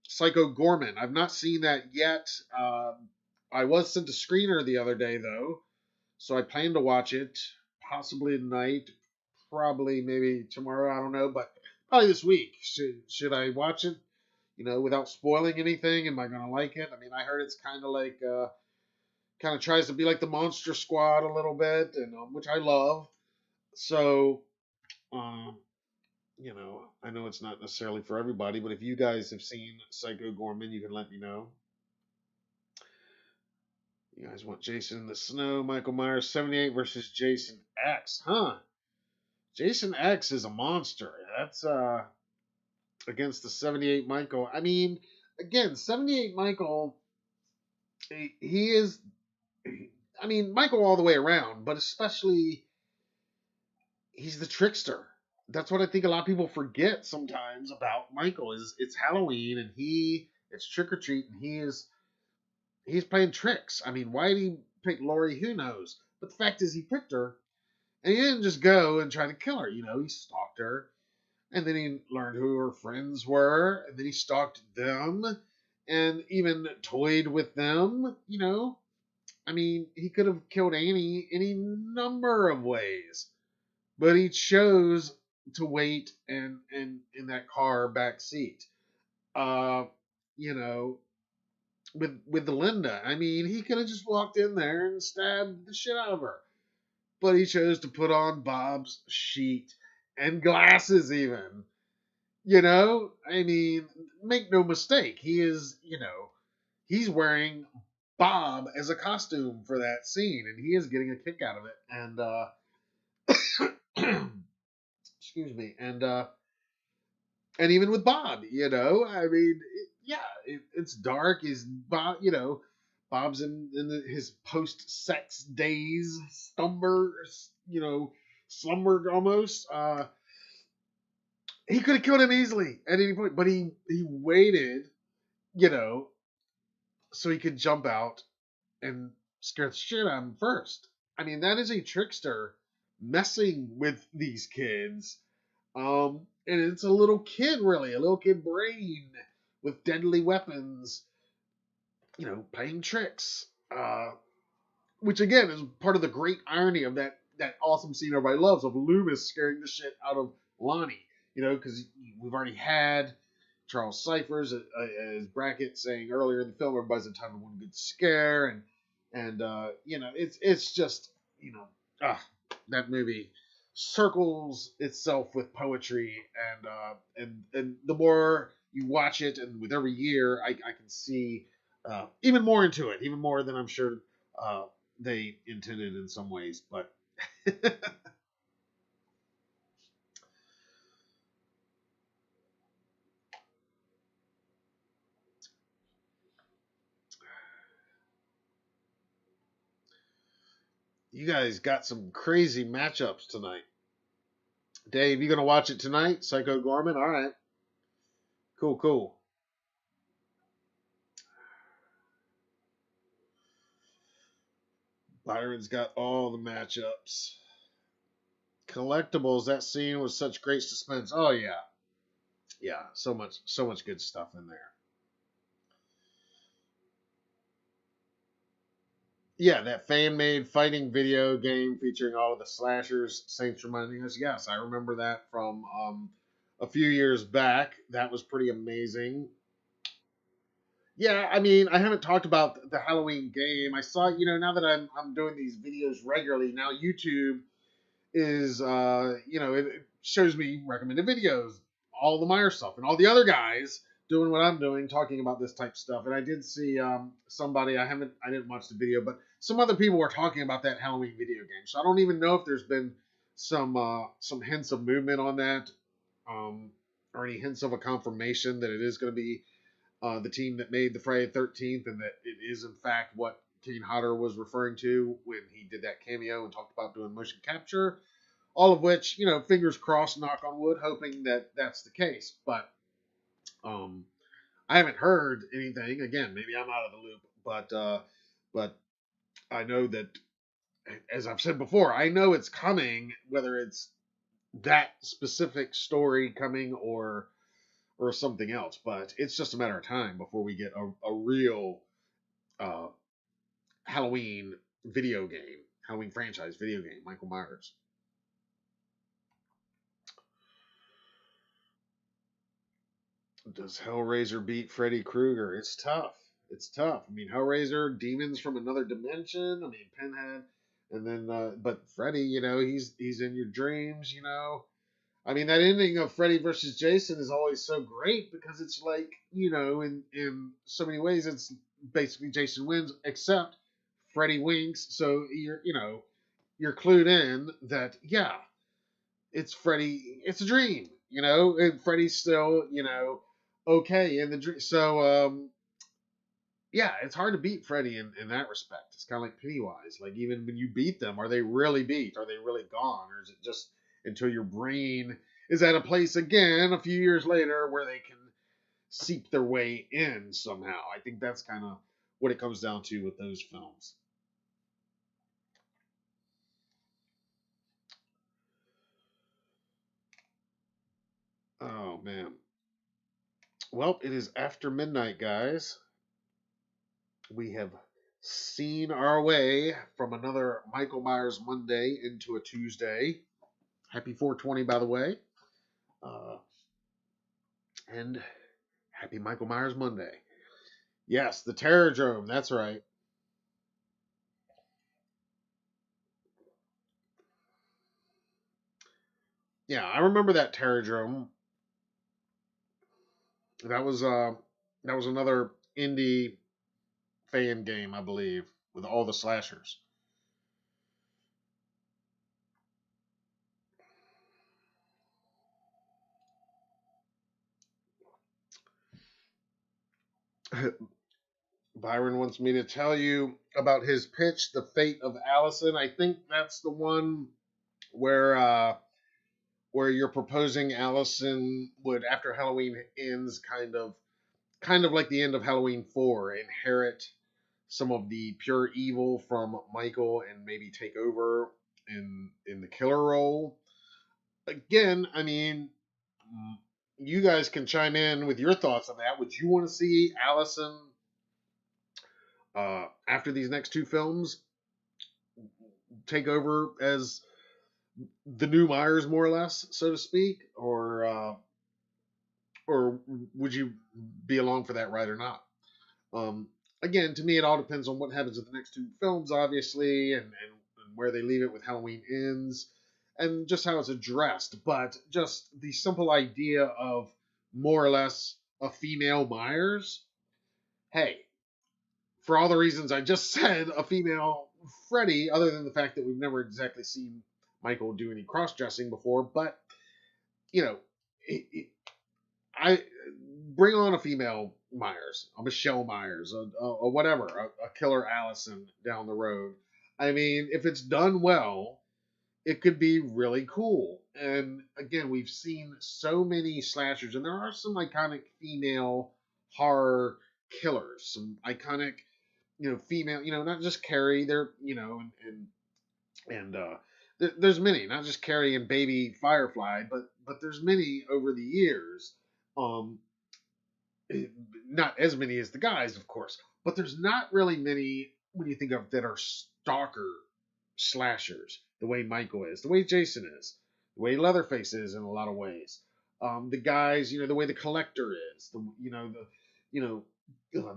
S1: Psycho Gorman. I've not seen that yet. I was sent a screener the other day, though, so I plan to watch it possibly tonight, probably maybe tomorrow. I don't know, but probably this week. Should I watch it? Without spoiling anything, am I gonna like it? I mean, I heard it's kind of like, kind of tries to be like the Monster Squad a little bit, and which I love. So, I know it's not necessarily for everybody, but if you guys have seen Psycho Gorman, you can let me know. You guys want Jason in the snow? Michael Myers 78 versus Jason X, huh? Jason X is a monster. That's against the 78 Michael. I mean, again, 78 Michael, he is. I mean, Michael all the way around, but especially he's the trickster. That's what I think a lot of people forget sometimes about Michael is it's Halloween and it's trick or treat and he's playing tricks. I mean, why did he pick Laurie? Who knows? But the fact is he picked her and he didn't just go and try to kill her. You know, he stalked her and then he learned who her friends were and then he stalked them and even toyed with them. You know, I mean, he could have killed Annie any number of ways. But he chose to wait and in that car back seat. Uh, you know, with the Linda. I mean, he could have just walked in there and stabbed the shit out of her. But he chose to put on Bob's sheet and glasses even. You know? I mean, make no mistake, he is, he's wearing Bob as a costume for that scene and he is getting a kick out of it. And excuse me. And even with Bob, I mean, it's dark. He's Bob, Bob's in his post-sex days, slumber almost. He could have killed him easily at any point, but he waited, so he could jump out and scare the shit out of him first. I mean, that is a trickster messing with these kids. And it's a little kid, really, a little kid brain with deadly weapons, playing tricks. Which again is part of the great irony of that awesome scene everybody loves of Loomis scaring the shit out of Lonnie. Because we've already had Charles Cyphers as Brackett saying earlier in the film, everybody's entitled to one good scare, and it's just that movie circles itself with poetry, and the more you watch it, and with every year, I can see even more into it, even more than I'm sure they intended in some ways. But you guys got some crazy matchups tonight. Dave, you gonna watch it tonight? Psycho Gorman? All right. Cool. Byron's got all the matchups. Collectibles, that scene was such great suspense. Oh yeah. Yeah, so much good stuff in there. Yeah, that fan-made fighting video game featuring all of the slashers, Saints reminding us. Yes, I remember that from a few years back. That was pretty amazing. Yeah, I mean, I haven't talked about the Halloween game. I saw, now that I'm doing these videos regularly, now YouTube is, it shows me recommended videos, all the Meyer stuff, and all the other guys doing what I'm doing, talking about this type of stuff. And I did see somebody, I didn't watch the video, but some other people were talking about that Halloween video game. So I don't even know if there's been some hints of movement on that, or any hints of a confirmation that it is going to be the team that made the Friday the 13th, and that it is in fact what Kane Hodder was referring to when he did that cameo and talked about doing motion capture. All of which, fingers crossed, knock on wood, hoping that that's the case. But I haven't heard anything. Again, maybe I'm out of the loop, but I know that, as I've said before, I know it's coming, whether it's that specific story coming or something else. But it's just a matter of time before we get a real Halloween video game, Halloween franchise video game, Michael Myers. Does Hellraiser beat Freddy Krueger? It's tough. I mean, Hellraiser, demons from another dimension. I mean, Pinhead, and then but Freddy, he's in your dreams. I mean, that ending of Freddy versus Jason is always so great because it's like, in so many ways, it's basically Jason wins, except Freddy winks, so you're clued in that it's Freddy. It's a dream, and Freddy's still okay in the dream. So it's hard to beat Freddy in that respect. It's kind of like Pennywise. Like, even when you beat them, are they really beat? Are they really gone? Or is it just until your brain is at a place again a few years later where they can seep their way in somehow? I think that's kind of what it comes down to with those films. Oh, man. Well, it is after midnight, guys. We have seen our way from another Michael Myers Monday into a Tuesday. Happy 420, by the way. And happy Michael Myers Monday. Yes, the Terrordrome. That's right. Yeah, I remember that Terrordrome. That was another indie fan game, I believe, with all the slashers. Byron wants me to tell you about his pitch, The Fate of Allison. I think that's the one where you're proposing Allison would, after Halloween ends, kind of like the end of Halloween 4, inherit some of the pure evil from Michael and maybe take over in the killer role. Again, I mean, you guys can chime in with your thoughts on that. Would you want to see Allison after these next two films take over as the new Myers, more or less, so to speak, or would you be along for that ride or not? Again, to me, it all depends on what happens with the next two films, obviously, and where they leave it with Halloween Ends, and just how it's addressed. But just the simple idea of more or less a female Myers, hey, for all the reasons I just said, a female Freddy, other than the fact that we've never exactly seen Michael do any cross-dressing before, but, I bring on a female Myers, a Michelle Myers, a whatever, a killer Allison down the road. I mean, if it's done well, it could be really cool. And again, we've seen so many slashers, and there are some iconic female horror killers, some iconic, female, not just Carrie. There, and there's many, not just Carrie and Baby Firefly, but there's many over the years. Um, Not as many as the guys, of course, but there's not really many when you think of that are stalker slashers. The way Michael is, the way Jason is, the way Leatherface is in a lot of ways. The guys, the way the Collector is, the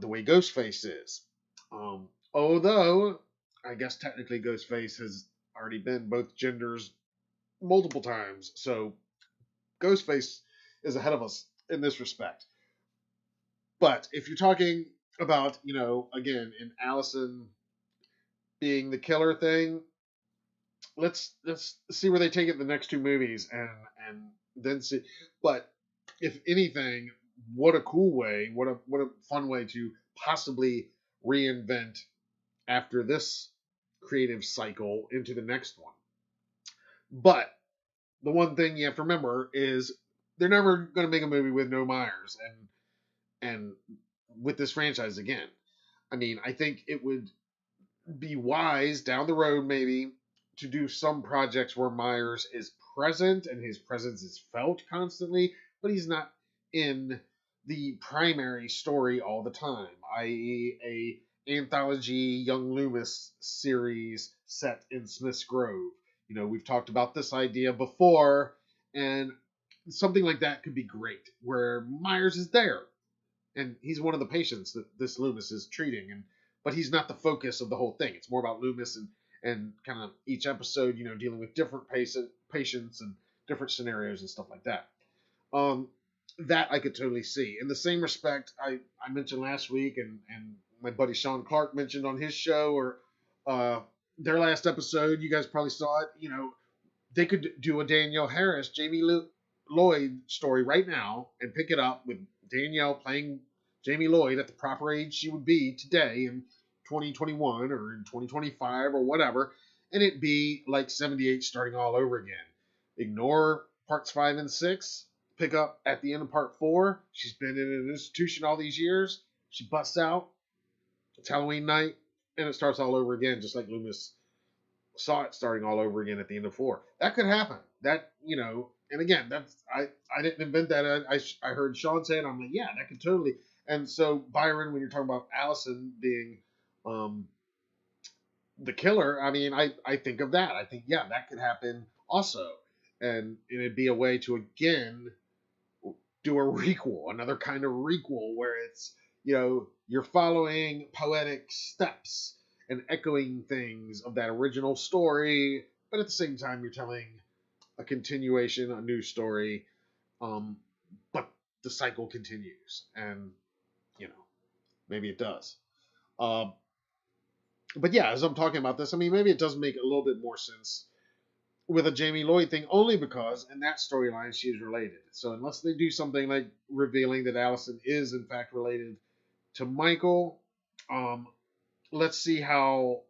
S1: way Ghostface is. Although I guess technically Ghostface has already been both genders multiple times, so Ghostface is ahead of us in this respect. But if you're talking about, again, in Allison being the killer thing, let's see where they take it in the next two movies and then see. But if anything, what a cool way, what a fun way to possibly reinvent after this creative cycle into the next one. But the one thing you have to remember is they're never going to make a movie with no Myers and with this franchise again. I mean, I think it would be wise down the road maybe to do some projects where Myers is present and his presence is felt constantly, but he's not in the primary story all the time, i.e. a anthology Young Loomis series set in Smith's Grove. We've talked about this idea before, and something like that could be great, where Myers is there, and he's one of the patients that this Loomis is treating, but he's not the focus of the whole thing. It's more about Loomis and kind of each episode, dealing with different patients and different scenarios and stuff like that. That I could totally see. In the same respect, I mentioned last week, and my buddy Sean Clark mentioned on his show, or their last episode, you guys probably saw it. They could do a Danielle Harris, Lloyd story right now and pick it up with Danielle playing Jamie Lloyd at the proper age she would be today in 2021 or in 2025 or whatever, and it be like 78 starting all over again. Ignore parts 5 and 6. Pick up at the end of part 4. She's been in an institution all these years. She busts out. It's Halloween night, and it starts all over again, just like Loomis saw it starting all over again at the end of 4. That could happen. And again, I didn't invent that. I heard Sean say it. I'm like, yeah, that could totally. And so Byron, when you're talking about Allison being the killer, I mean, I think of that. I think, yeah, that could happen also, and it'd be a way to again do a requel, another kind of requel where it's you're following poetic steps and echoing things of that original story, but at the same time you're telling a continuation, a new story, but the cycle continues, and maybe it does. But yeah, as I'm talking about this, I mean, maybe it does make a little bit more sense with a Jamie Lloyd thing, only because in that storyline she is related. So unless they do something like revealing that Allison is in fact related to Michael, let's see how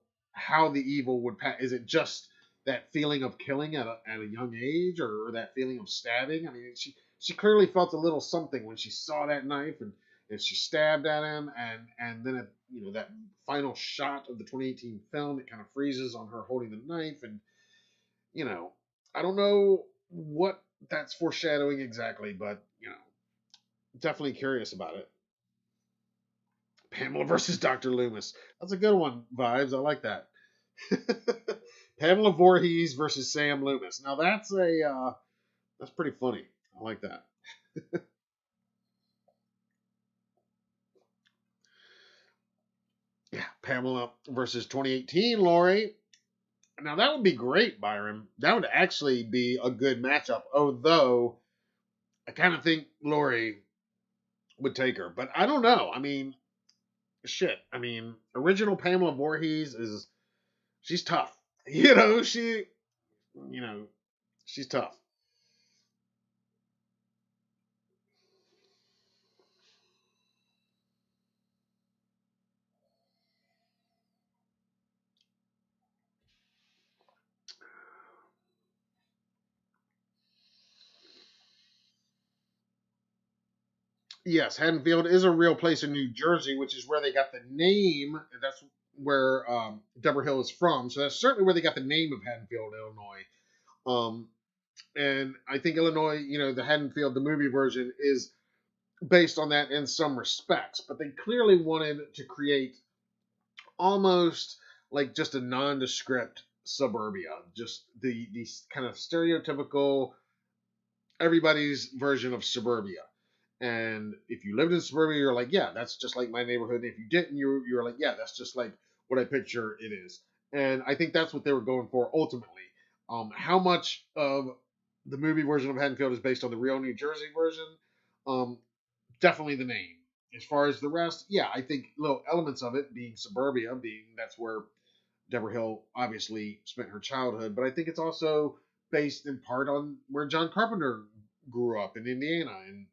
S1: the evil would pass. Is it just that feeling of killing at a young age, or that feeling of stabbing? I mean, she clearly felt a little something when she saw that knife and she stabbed at him, and then that final shot of the 2018 film, it kind of freezes on her holding the knife, and I don't know what that's foreshadowing exactly, but definitely curious about it. Pamela versus Dr. Loomis. That's a good one, Vibes. I like that. Pamela Voorhees versus Sam Loomis. Now that's pretty funny. I like that. Yeah, Pamela versus 2018 Lori. Now that would be great, Byron. That would actually be a good matchup. Although I kind of think Lori would take her, but I don't know. I mean, shit. I mean, original Pamela Voorhees she's tough. She's tough. Yes, Haddonfield is a real place in New Jersey, which is where they got the name. That's where Deborah Hill is from. So that's certainly where they got the name of Haddonfield, Illinois. And I think Illinois, the Haddonfield, the movie version, is based on that in some respects. But they clearly wanted to create almost like just a nondescript suburbia, just the kind of stereotypical everybody's version of suburbia. And if you lived in suburbia, you're like, yeah, that's just like my neighborhood. And if you didn't, you're like, yeah, that's just like what I picture it is. And I think that's what they were going for ultimately. How much of the movie version of Haddonfield is based on the real New Jersey version? Definitely the name. As far as the rest, yeah, I think little elements of it being suburbia, being that's where Deborah Hill obviously spent her childhood, but I think it's also based in part on where John Carpenter grew up in Indiana, and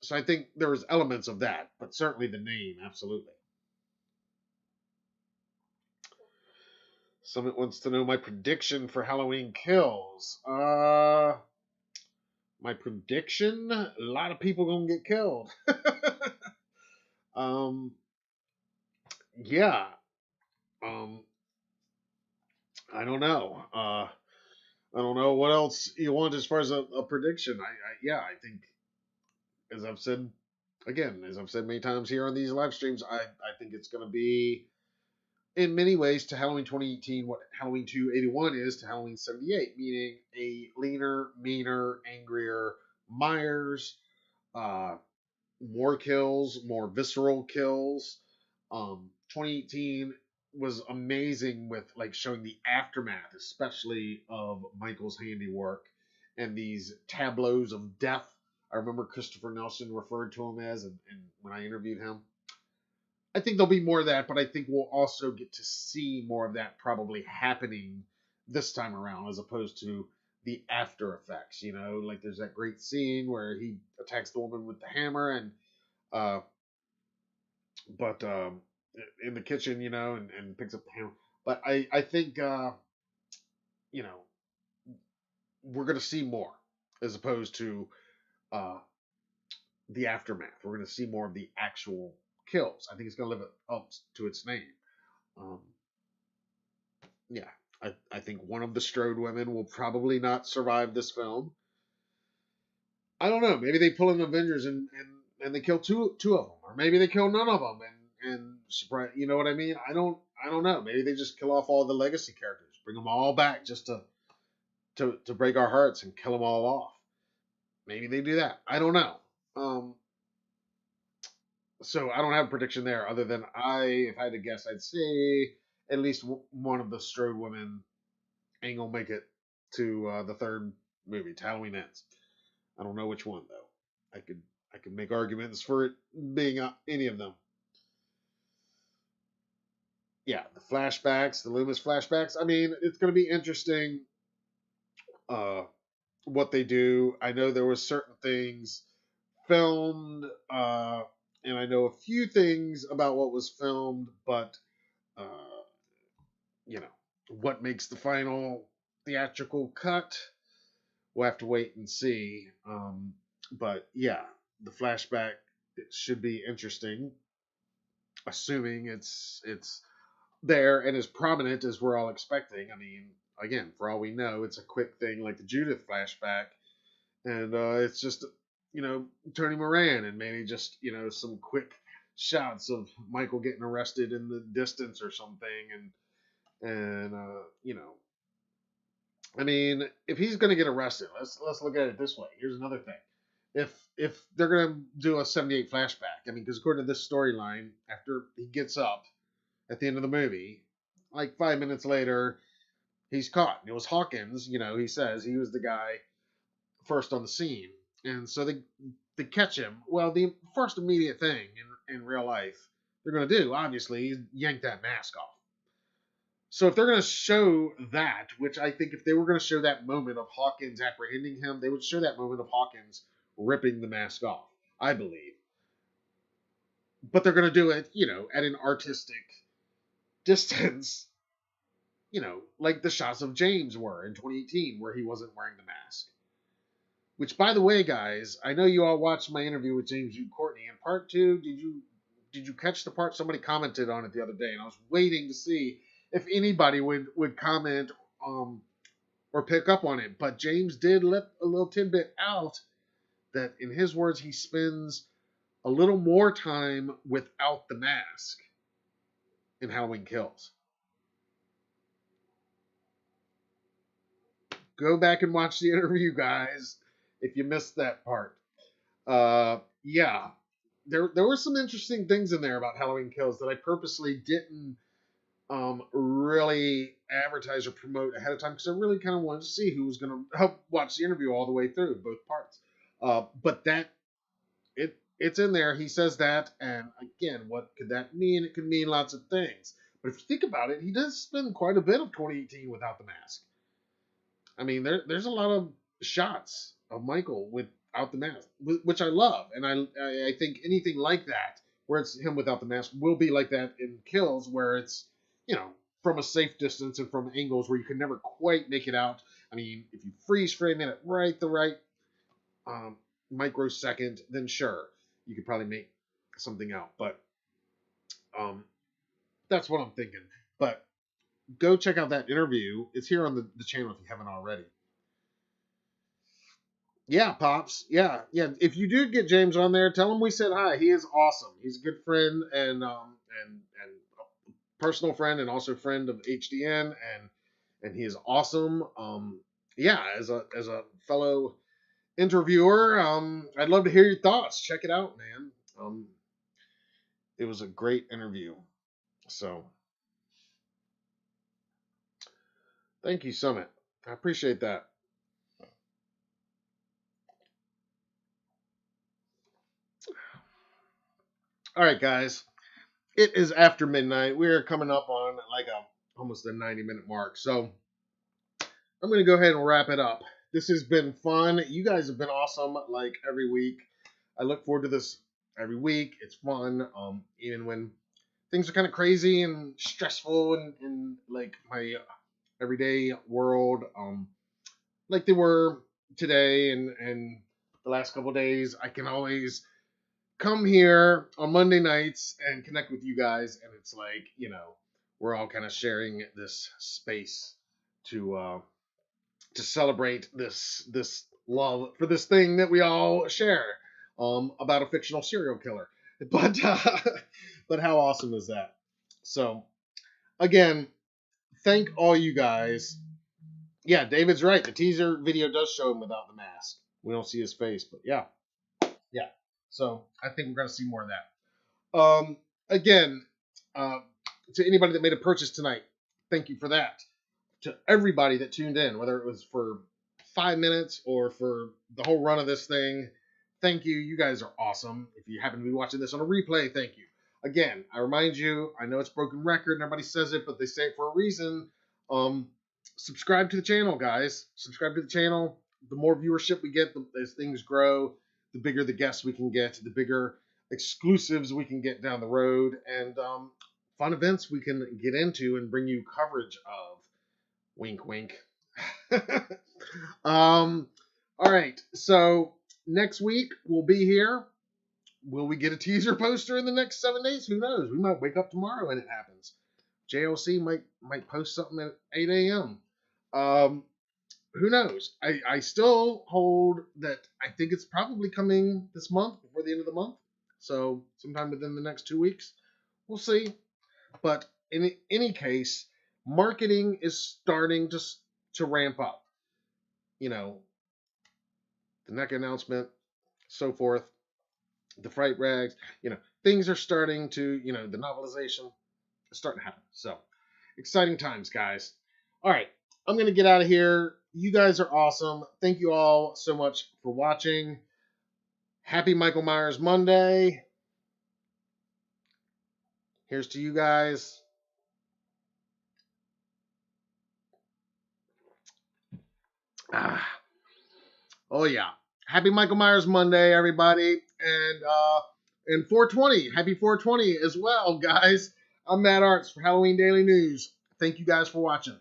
S1: so I think there was elements of that, but certainly the name, absolutely. Summit wants to know my prediction for Halloween Kills. My prediction: a lot of people gonna get killed. Yeah. I don't know. I don't know what else you want as far as a prediction. I think, as I've said many times here on these live streams, I think it's going to be in many ways to Halloween 2018 what Halloween 281 is to Halloween 78, meaning a leaner, meaner, angrier Myers, more kills, more visceral kills. 2018 was amazing with like showing the aftermath, especially of Michael's handiwork and these tableaus of death. I remember Christopher Nelson referred to him as, and when I interviewed him, I think there'll be more of that, but I think we'll also get to see more of that probably happening this time around, as opposed to the after effects. You know, like there's that great scene where he attacks the woman with the hammer, and uh, but in the kitchen, you know, and picks up the hammer. But I think you know, we're gonna see more, as opposed to uh, the aftermath. We're gonna see more of the actual kills. I think it's gonna live up to its name. Um, yeah, I think one of the Strode women will probably not survive this film. I don't know. Maybe they pull in Avengers and they kill two of them, or maybe they kill none of them and surprise. You know what I mean? I don't know. Maybe they just kill off all the legacy characters, bring them all back just to break our hearts and kill them all off. Maybe they do that. I don't know. So I don't have a prediction there, other than if I had to guess, I'd say at least one of the Strode women ain't gonna make it to the third movie, to Halloween Ends. I don't know which one though. I could make arguments for it being any of them. Yeah, the flashbacks, the Loomis flashbacks. I mean, it's going to be interesting what they do. I know there was certain things filmed, and I know a few things about what was filmed, but uh, you know, what makes the final theatrical cut, we'll have to wait and see. But yeah, the flashback, it should be interesting, assuming it's there and as prominent as we're all expecting. I mean, again, for all we know, it's a quick thing like the Judith flashback, and it's just, you know, Tony Moran, and maybe just, you know, some quick shots of Michael getting arrested in the distance or something, and you know, I mean, if he's going to get arrested, let's look at it this way. Here's another thing: if they're going to do a '78 flashback, I mean, because according to this storyline, after he gets up at the end of the movie, like 5 minutes later, he's caught. And it was Hawkins, you know, he says he was the guy first on the scene. And so they catch him. Well, the first immediate thing in real life they're going to do, obviously, is yank that mask off. So if they're going to show that, which I think if they were going to show that moment of Hawkins apprehending him, they would show that moment of Hawkins ripping the mask off, I believe. But they're going to do it, you know, at an artistic distance, you know, like the shots of James were in 2018, where he wasn't wearing the mask. Which, by the way, guys, I know you all watched my interview with James U. Courtney. In part two, did you catch the part? Somebody commented on it the other day, and I was waiting to see if anybody would comment or pick up on it. But James did let a little tidbit out that, in his words, he spends a little more time without the mask in Halloween Kills. Go back and watch the interview, guys, if you missed that part. Yeah, there were some interesting things in there about Halloween Kills that I purposely didn't really advertise or promote ahead of time, because I really kind of wanted to see who was going to help watch the interview all the way through, both parts. But it's in there. He says that, and again, what could that mean? It could mean lots of things. But if you think about it, he does spend quite a bit of 2018 without the mask. I mean, there's a lot of shots of Michael without the mask, which I love, and I think anything like that, where it's him without the mask, will be like that in Kills, where it's, you know, from a safe distance and from angles where you can never quite make it out. I mean, if you freeze frame it at the right microsecond, then sure, you could probably make something out. But that's what I'm thinking. But go check out that interview. It's here on the channel if you haven't already. Yeah, Pops. Yeah. If you do get James on there, tell him we said hi. He is awesome. He's a good friend and personal friend, and also friend of HDN, and he is awesome. Yeah, as a fellow interviewer, I'd love to hear your thoughts. Check it out, man. It was a great interview. So thank you, Summit. I appreciate that. All right, guys. it is after midnight. We're coming up on like almost a 90-minute mark. So I'm going to go ahead and wrap it up. This has been fun. You guys have been awesome like every week. I look forward to this every week. It's fun. Even when things are kind of crazy and stressful in like my everyday world, like they were today and the last couple of days, I can always come here on Monday nights and connect with you guys, and it's like, we're all kind of sharing this space to celebrate this love for this thing that we all share, about a fictional serial killer. But but how awesome is that? So again, thank all you guys. Yeah, David's right. The teaser video does show him without the mask. We don't see his face, but yeah. So I think we're gonna see more of that. Again, to anybody that made a purchase tonight, thank you for that. To everybody that tuned in, whether it was for 5 minutes or for the whole run of this thing, thank you. You guys are awesome. If you happen to be watching this on a replay, thank you. Again, I remind you, I know it's broken record, and everybody says it, but they say it for a reason. Subscribe to the channel, guys. Subscribe to the channel. The more viewership we get, as things grow, the bigger the guests we can get, the bigger exclusives we can get down the road, and fun events we can get into and bring you coverage of. Wink, wink. All right. So next week we'll be here. Will we get a teaser poster in the next 7 days? Who knows? We might wake up tomorrow and it happens. JLC might post something at 8 a.m. Who knows? I still hold that I think it's probably coming this month, before the end of the month. So sometime within the next 2 weeks. We'll see. But in any case, marketing is starting to ramp up. The NECA announcement, so forth, the Fright Rags, things are starting to, the novelization is starting to happen. So, exciting times, guys. All right, I'm going to get out of here. You guys are awesome. Thank you all so much for watching. Happy Michael Myers Monday. Here's to you guys. Oh yeah. Happy Michael Myers Monday, everybody. And 420. Happy 420 as well, guys. I'm Matt Arts for Halloween Daily News. Thank you guys for watching.